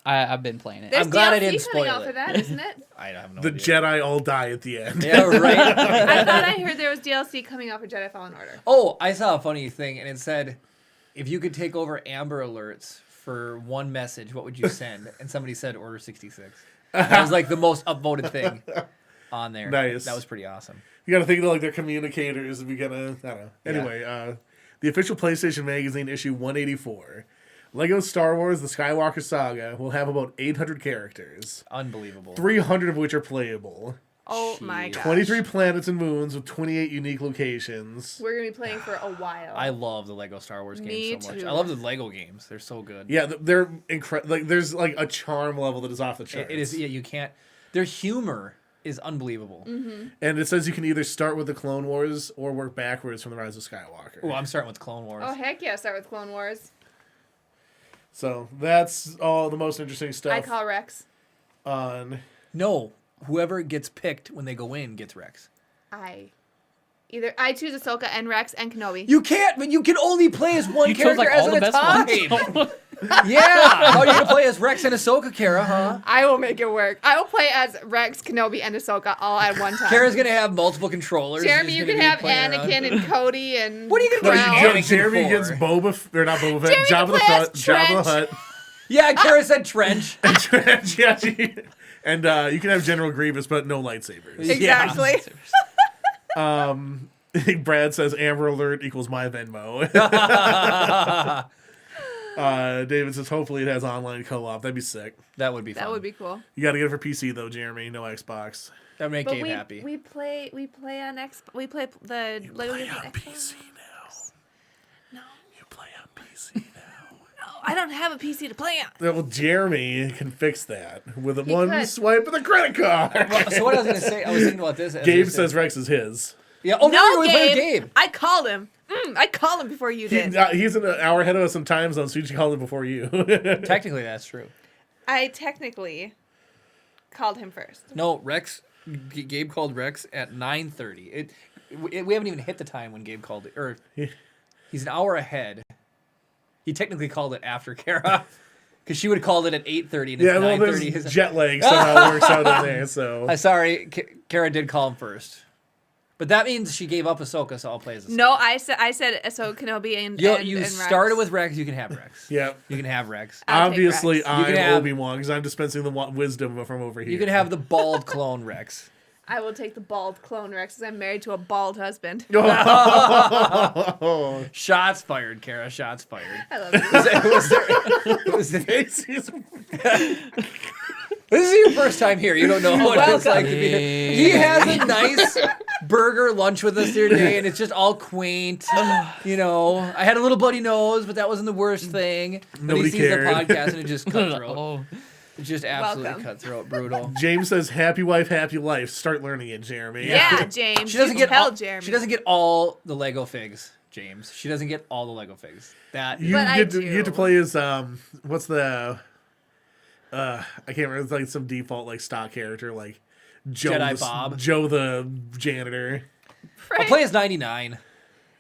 I've been playing it. There's I'm glad I DLC didn't coming spoil out it. for that, isn't it? I have no The idea. Jedi all die at the end. Yeah, right? I thought I heard there was DLC coming out for Jedi Fallen Order. Oh, I saw a funny thing, and it said, if you could take over Amber Alerts for one message, what would you send? And somebody said Order 66. That was like the most upvoted thing on there. Nice. That was pretty awesome. You gotta think of like their communicators and be gonna, I don't know. Anyway, the official PlayStation Magazine issue 184. Lego Star Wars The Skywalker Saga will have about 800 characters, Unbelievable. 300 of which are playable. Oh my Jeez. gosh. 23 planets and moons with 28 unique locations. We're going to be playing for a while. I love the Lego Star Wars Me games so much. too. I love the Lego games. They're so good. Yeah, they're incredible. Like, there's like a charm level that is off the charts. It is, yeah, you can't. Their humor is unbelievable. And it says you can either start with the Clone Wars or work backwards from the Rise of Skywalker. Oh, I'm starting with Clone Wars. Oh, heck yeah, start with Clone Wars. So that's all the most interesting stuff I call Rex. on. No, whoever gets picked when they go in gets Rex. I choose Ahsoka and Rex and Kenobi. You can't, but you can only play as one You chose character like all the at a best time. ones. Yeah, how are you gonna play as Rex and Ahsoka, Kara? Huh? I will make it work. I will play as Rex, Kenobi, and Ahsoka all at one time. Kara's gonna have multiple controllers. Jeremy, She's you gonna can be have playing around. Anakin and Cody and. What are you gonna do? Crown. Anakin Jeremy for? gets or not Boba Fett, Jeremy Jabba the can play as Hutt. Jabba the Trench. Hutt. Yeah, Kara said trench. Yeah, and you can have General Grievous, but no lightsabers. Exactly. Brad says Amber Alert equals my Venmo. David says hopefully it has online co-op. That'd be sick. That would be fun. That would be cool. You got to get it for PC though, Jeremy. No Xbox. That would make But Gabe happy. we play on We play the Lego Play games on on PC Xbox. now. No, You play on PC now. I don't have a PC to play on. Well, Jeremy can fix that with a He one could. swipe of the credit card. So what I was gonna say, I was thinking about this. as Gabe you said- says Rex is his. "Yeah, oh no, No, we played Gabe. Gabe." I called him. I called him before you did. He's an hour ahead of us in time zone, so you called him before you. Technically, that's true. I technically called him first. No, Rex. Gabe called Rex at 9:30. We haven't even hit the time when Gabe called it, or he's an hour ahead. He technically called it after Kara, because she would have called it at 8:30. And Yeah, it's well, 9:30. there's jet lag somehow works out in there. So Sorry, Kara did call him first, but that means she gave up Ahsoka, so I'll play as Ahsoka. No, I said so Kenobi and You and Rex. started with Rex. You can have Rex. yeah, You can have Rex. I'll take obviously Rex. You can I'm have- Obi-Wan because I'm dispensing the wisdom from over here. You can have the bald clone Rex. I will take the bald clone Rex because I'm married to a bald husband. Shots fired, Kara. Shots fired. I love you. This is your first time here. You don't know what it's like to be here. He has a nice burger lunch with us the other day, and it's just all quaint. You know, I had a little bloody nose, but that wasn't the worst thing. Then Nobody he sees cared. the podcast, and it just cutthroat. Oh, It's just absolutely Welcome. cutthroat, brutal. James says, "Happy wife, happy life." Start learning it, Jeremy. Yeah, James. She doesn't you get tell all, Jeremy. She doesn't get all the Lego figs, James. She doesn't get all the Lego figs. That You But I get to you get to do. play as what's the I can't remember. It's like some default like stock character like Joe Jedi the, Bob. Joe the janitor. I'll play as 99.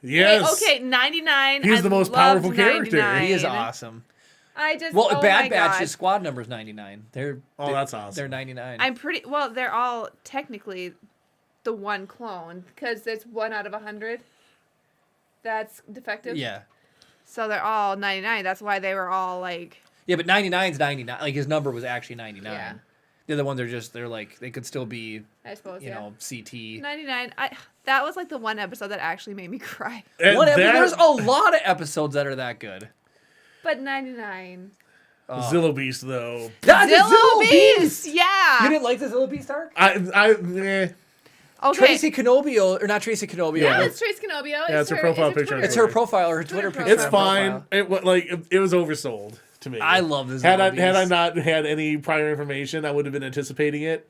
Yes. Okay, 99. He's I the most loved powerful character. 99. He is awesome. I just Well, oh Bad my Batch's God. squad number is 99. That's awesome. They're 99. I'm pretty well. They're all technically the one clone because there's 1 out of 100 that's defective. Yeah. So they're all 99. That's why they were all like. Yeah, but 99's 99. Like his number was actually 99. Yeah. The other ones are just they're like they could still be, I suppose. you yeah. know, CT. 99. That was like the one episode that actually made me cry. And There's a lot of episodes that are that good. But 99. Zillow Beast though. That's a Zillow Beast. You Yeah. didn't like the Zillow Beast arc? Okay. Tracy Canobio, or not Tracy Canobio. Yeah, it's Trace Canobio. Yeah, it's her profile picture. It's her profile or her Twitter Twitter picture. It's and fine. profile. It was oversold to me. I love this. Had Zillow I Beast. not had any prior information, I would have been anticipating it.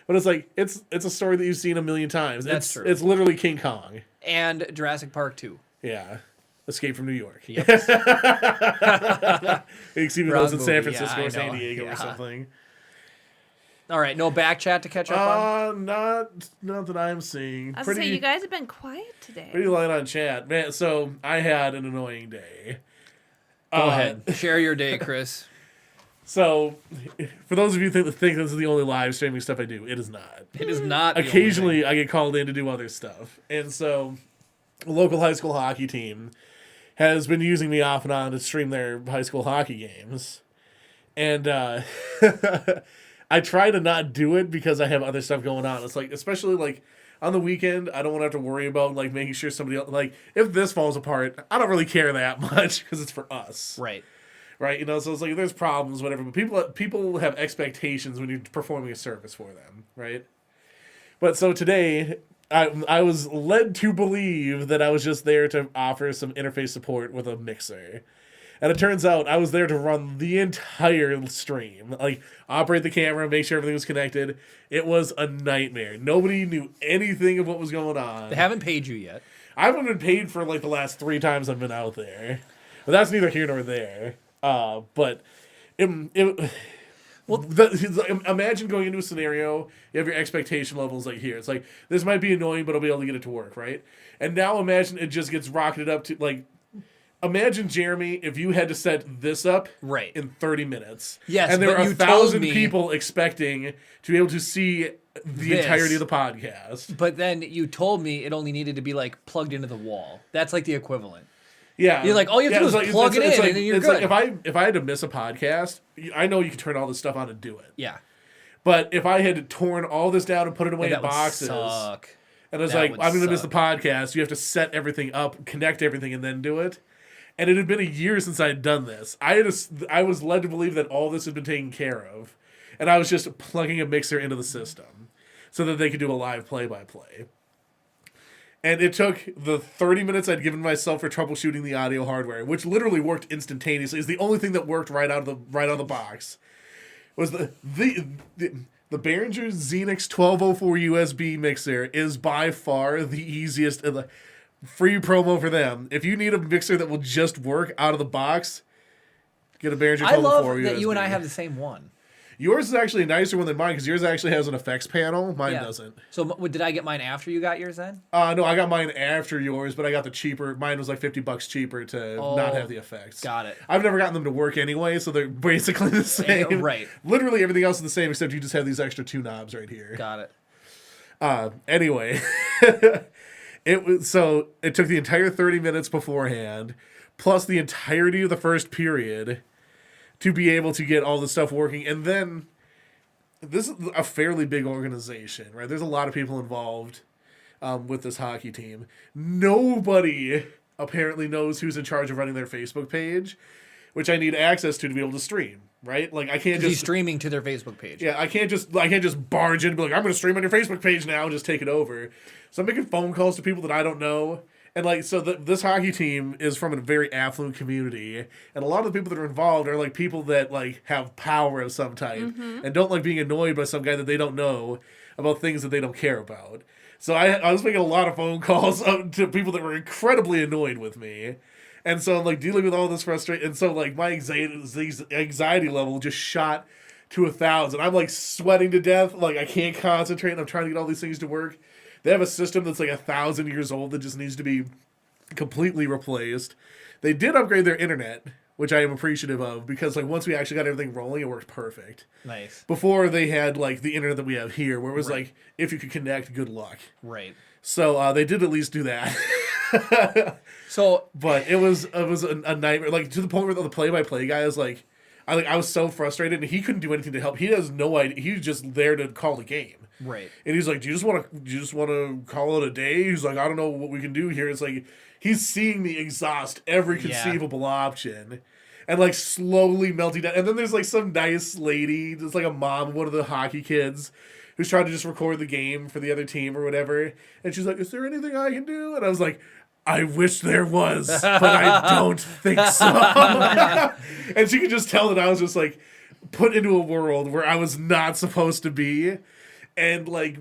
But it's like it's a story that you've seen a million times. That's it's true. It's literally King Kong. And Jurassic Park 2. Yeah. Escape from New York. Yep. Even Wrong those in San movie. Francisco Yeah, I or San know. Diego Yeah. or something. All right, no back chat to catch up on. Not that I'm seeing. I was gonna say, you guys have been quiet today. Pretty light on chat, man. So I had an annoying day. Go ahead, share your day, Chris. So, for those of you that think this is the only live streaming stuff I do, it is not. It is not. the only Occasionally, I get called in to do other stuff, and so a local high school hockey team has been using me off and on to stream their high school hockey games, and I try to not do it because I have other stuff going on. It's like, especially like on the weekend, I don't want to have to worry about like making sure somebody else, like if this falls apart, I don't really care that much because it's for us. Right. Right, you know, so it's like there's problems, whatever, but people have expectations when you're performing a service for them, right? But so today, I was led to believe that I was just there to offer some interface support with a mixer, And it turns out I was there to run the entire stream. Like, operate the camera, make sure everything was connected. It was a nightmare. Nobody knew anything of what was going on. They haven't paid you yet. I haven't been paid for, like, the last 3 times I've been out there. But that's neither here nor there. But imagine going into a scenario, you have your expectation levels like here. It's like, this might be annoying, but I'll be able to get it to work, right? And now imagine it just gets rocketed up to, like, imagine, Jeremy, if you had to set this up in 30 minutes. Yes, and there but are you 1,000 told me people expecting to be able to see the entirety of the podcast. But then you told me it only needed to be, like, plugged into the wall. That's, like, the equivalent. Yeah. You're like, all you have to do is plug it in, and then you're good. Like if I had to miss a podcast, I know you can turn all this stuff on and do it. Yeah. But if I had to torn all this down and put it away in boxes, suck. and I was like, I'm going to miss the podcast, you have to set everything up, connect everything, and then do it. And it had been a year since I had done this. I was led to believe that all this had been taken care of. And I was just plugging a mixer into the system so that they could do a live play-by-play. And it took the 30 minutes I'd given myself for troubleshooting the audio hardware, which literally worked instantaneously. Is the only thing that worked right out of the box. Was the Behringer Xenix 1204 USB mixer is by far the easiest. Free promo for them. If you need a mixer that will just work out of the box, get a Behringer 1204 USB. I love that you and I have the same one. Yours is actually a nicer one than mine because yours actually has an effects panel. Mine doesn't. So did I get mine after you got yours then? No, I got mine after yours, but I got the cheaper. Mine was like $50 cheaper to not have the effects. Got it. I've never gotten them to work anyway, so they're basically the same. Right. Literally everything else is the same except you just have these extra 2 knobs right here. Got it. Anyway, it took the entire 30 minutes beforehand, plus the entirety of the first period, to be able to get all the stuff working. And then, this is a fairly big organization, right? There's a lot of people involved with this hockey team. Nobody apparently knows who's in charge of running their Facebook page, which I need access to be able to stream, right? Like, I can't just... He's streaming to their Facebook page. Yeah, I can't just barge in and be like, I'm going to stream on your Facebook page now and just take it over. So I'm making phone calls to people that I don't know. And, like, so this hockey team is from a very affluent community. And a lot of the people that are involved are, like, people that, like, have power of some type. And don't like being annoyed by some guy that they don't know about things that they don't care about. So I was making a lot of phone calls to people that were incredibly annoyed with me. And so I'm, like, dealing with all this frustration. And so, like, my anxiety level just shot to 1,000. I'm, like, sweating to death. Like, I can't concentrate. And I'm trying to get all these things to work. They have a system that's like 1,000 years old that just needs to be completely replaced. They did upgrade their internet, which I am appreciative of, because like once we actually got everything rolling, it worked perfect. Nice. Before they had like the internet that we have here, where it was like, if you could connect, good luck. Right. So they did at least do that. But it was a nightmare, like to the point where the play-by-play guy is like, I was so frustrated, and he couldn't do anything to help. He has no idea. He was just there to call the game. Right. And he's like, do you just want to call it a day? He's like, I don't know what we can do here. It's like he's seeing me exhaust every conceivable option and like slowly melting down. And then there's like some nice lady, that's like a mom of one of the hockey kids, who's trying to just record the game for the other team or whatever. And she's like, is there anything I can do? And I was like, I wish there was, but I don't think so. And she could just tell that I was just like put into a world where I was not supposed to be. And, like,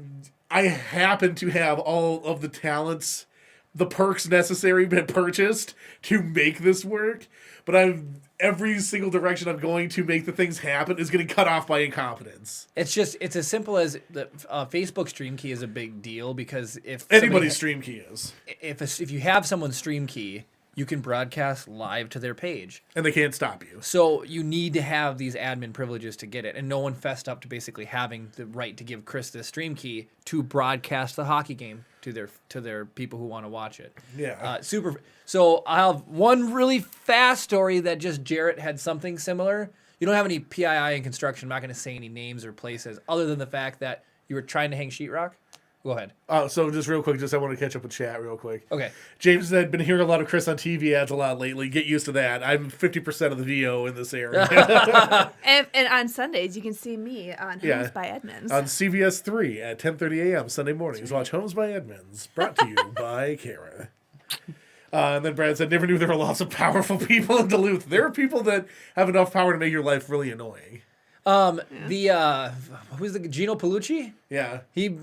I happen to have all of the talents, the perks necessary been purchased to make this work. But every single direction I'm going to make the things happen is getting cut off by incompetence. It's as simple as the Facebook stream key is a big deal because if anybody's stream key is. If you have someone's stream key, you can broadcast live to their page. And they can't stop you. So you need to have these admin privileges to get it. And no one fessed up to basically having the right to give Chris the stream key to broadcast the hockey game to their people who want to watch it. Yeah. Super. So I'll have one really fast story that just Jarrett had something similar. You don't have any PII in construction. I'm not going to say any names or places other than the fact that you were trying to hang sheetrock. Go ahead. So just real quick, I want to catch up with chat real quick. Okay. James said, been hearing a lot of Chris on TV ads a lot lately. Get used to that. I'm 50% of the VO in this area. and on Sundays, you can see me on Homes by Edmonds. On CBS 3 at 10:30 a.m. Sunday mornings. Watch Homes by Edmonds. Brought to you by Kara. And then Brad said, never knew there were lots of powerful people in Duluth. There are people that have enough power to make your life really annoying. Who's the Gino Palucci? Yeah. He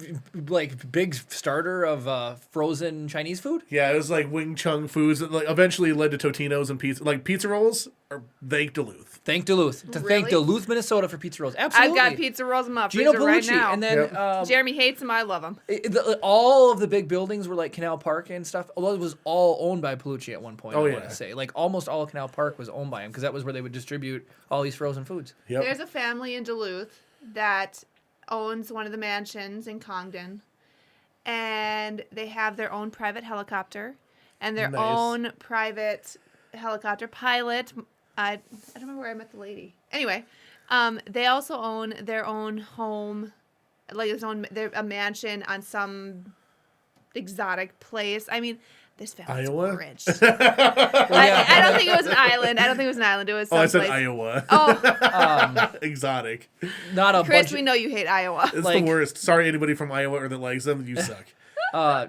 like big starter of frozen Chinese food. Yeah, it was like Wing Chun foods that like eventually led to Totino's and pizza. Like pizza rolls are thank Duluth. Thank Duluth. To thank Really? Duluth, Minnesota for pizza rolls. Absolutely. I've got pizza rolls in my Gino freezer right Palucci, now. and then Yep. Jeremy hates them. I love them. all of the big buildings were like Canal Park and stuff. Although it was all owned by Palucci at one point. Oh, I yeah. want to say like almost all of Canal Park was owned by him because that was where they would distribute all these frozen foods. Yep. There's a family in Duluth that owns one of the mansions in Congdon, and they have their own private helicopter and their Nice. own private helicopter pilot. I don't remember where I met the lady. Anyway, they also own their own home, like a mansion on some exotic place. I mean, this family's Iowa? rich. I don't think it was an island. It was Oh, I someplace. said Iowa. Oh, Exotic. Not a Chris, bunch. we know you hate Iowa. It's Like- the worst. Sorry, anybody from Iowa or that likes them. You suck.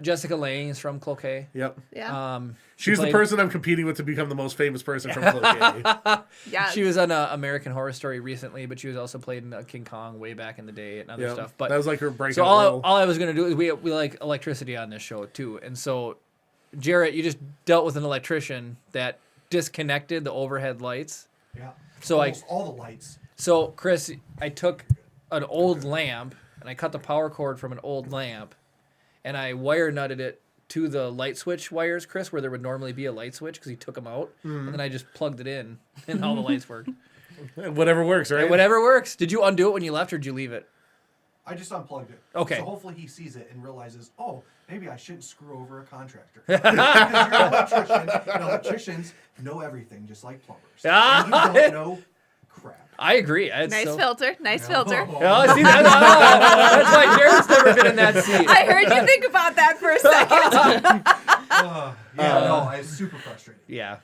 Jessica Lange is from Cloquet. Yep. Yeah. She's the played- person I'm competing with to become the most famous person from Cloquet. Yeah. She was on American Horror Story recently, but she was also played in King Kong way back in the day and other Yep. stuff. But that was like her breakout so all role. I was gonna do is we like electricity on this show too, and so Jarrett, you just dealt with an electrician that disconnected the overhead lights. Yeah. So Almost all the lights. So Chris, I took an old lamp and I cut the power cord from an old lamp, and I wire nutted it to the light switch wires, Chris, where there would normally be a light switch because he took them out, and then I just plugged it in, and all the lights worked. Whatever works, right? And whatever works. Did you undo it when you left, or did you leave it? I just unplugged it. Okay. So hopefully he sees it and realizes, oh, maybe I shouldn't screw over a contractor. Because you're an electrician, and electricians know everything, just like plumbers. Ah. And you don't know crap. I agree. It's Nice so- filter. Nice filter. Oh, see, that's why Jared's never been in that seat. I heard you think about that for a second. No, I was super frustrated. Yeah.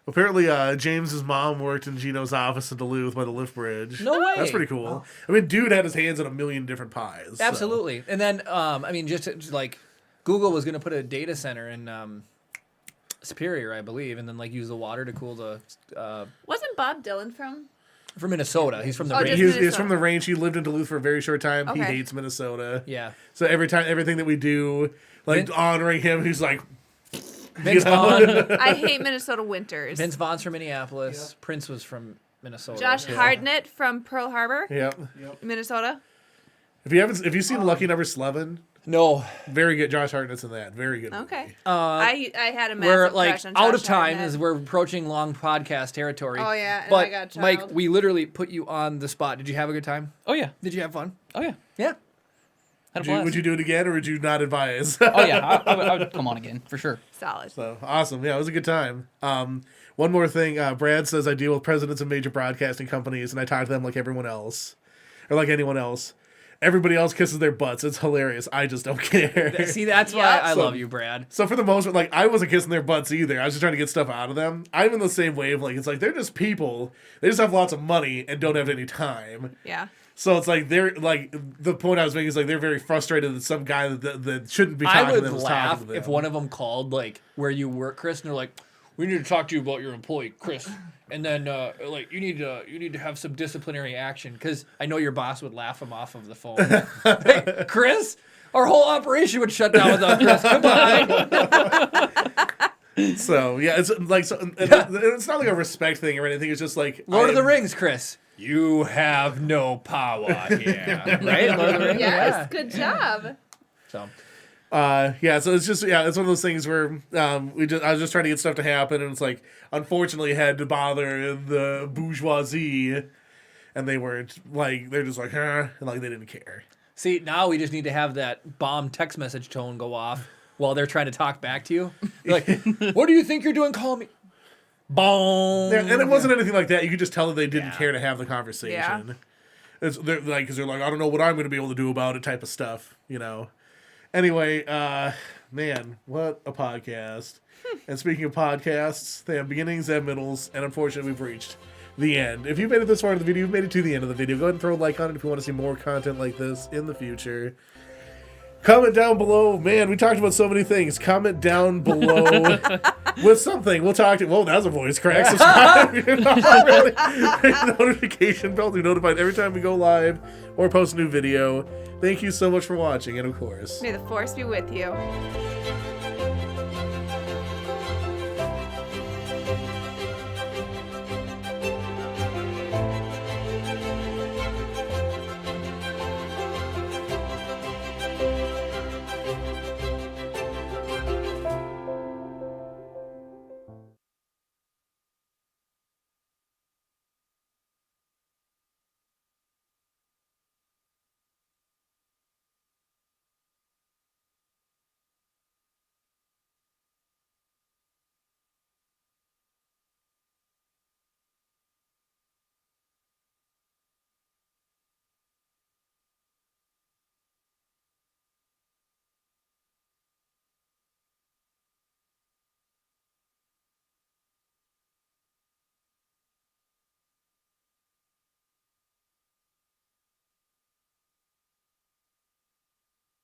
Apparently, James's mom worked in Gino's office in Duluth by the lift bridge. No way. That's pretty cool. I mean, dude had his hands in a million different pies. so. Absolutely. And then, I mean, just like Google was going to put a data center in Superior, I believe, and then like use the water to cool the Wasn't Bob Dylan from? from Minnesota. He's from the Oh, range. just He's Minnesota. from the range. He lived in Duluth for a very short time. He Okay. hates Minnesota. Yeah. So everything that we do, like honoring him, he's like, Vince know? Vaughn. I hate Minnesota winters. Vince Vaughn's from Minneapolis. Prince was from Minnesota. Josh Hartnett from Pearl Harbor, yep. Minnesota. If you seen Lucky Number 11, No. very good. Josh Hartnett's in that. Very good. Okay. movie. I had a massive We're like crush on out Josh of time Hartnett. as we're approaching long podcast territory. Oh, yeah, and But I got a Mike, child. we literally put you on the spot. Did you have a good time? Oh yeah. Did you have fun? Oh yeah. Yeah. Had a Would you, blast. would you do it again, or would you not advise? Oh yeah. I would come on again for sure. Solid. So awesome. Yeah, it was a good time. One more thing. Brad says I deal with presidents of major broadcasting companies, and I talk to them like everyone else, or like anyone else. Everybody else kisses their butts. It's hilarious. I just don't care. See, that's why Yeah. I So- love you, Brad. So for the most part, like I wasn't kissing their butts either. I was just trying to get stuff out of them. I'm in the same wavelength. It's like they're just people. They just have lots of money and don't have any time. Yeah. So it's like they're like the point I was making is like they're very frustrated that some guy that shouldn't be I talking to would them is laugh talking to them. if one of them called like where you work, Chris, and they're like, "We need to talk to you about your employee, Chris." And then like you need to have some disciplinary action because I know your boss would laugh him off of the phone. Hey, Chris, our whole operation would shut down without Chris. Come on. So yeah, it's like it's not like a respect thing or anything. It's just like Lord of the Rings, Chris. You have no power here, right? Lord of the Rings. Yes. Good job. So yeah, so it's just it's one of those things where I was just trying to get stuff to happen, and it's like unfortunately had to bother the bourgeoisie, and they weren't like they're just like huh, and like they didn't care. see, now we just need to have that bomb text message tone go off while they're trying to talk back to you. Like, what do you think you're doing? Call me. Boom. Yeah, and it wasn't anything like that. You could just tell that they didn't Yeah. care to have the conversation. They're like, because they're like, I don't know what I'm going to be able to do about it, type of stuff, you know. Anyway, man, what a podcast! And speaking of podcasts, they have beginnings, they have middles, and unfortunately, we've reached the end. If you've made it this far in the video, you've made it to the end of the video. Go ahead and throw a like on it if you want to see more content like this in the future. Comment down below. Man, we talked about so many things. Comment down below with something. We'll talk to you. Whoa, that was a voice crack. Subscribe if you're not already. Ring the notification bell to be notified every time we go live or post a new video. Thank you so much for watching, and of course, May the force be with you.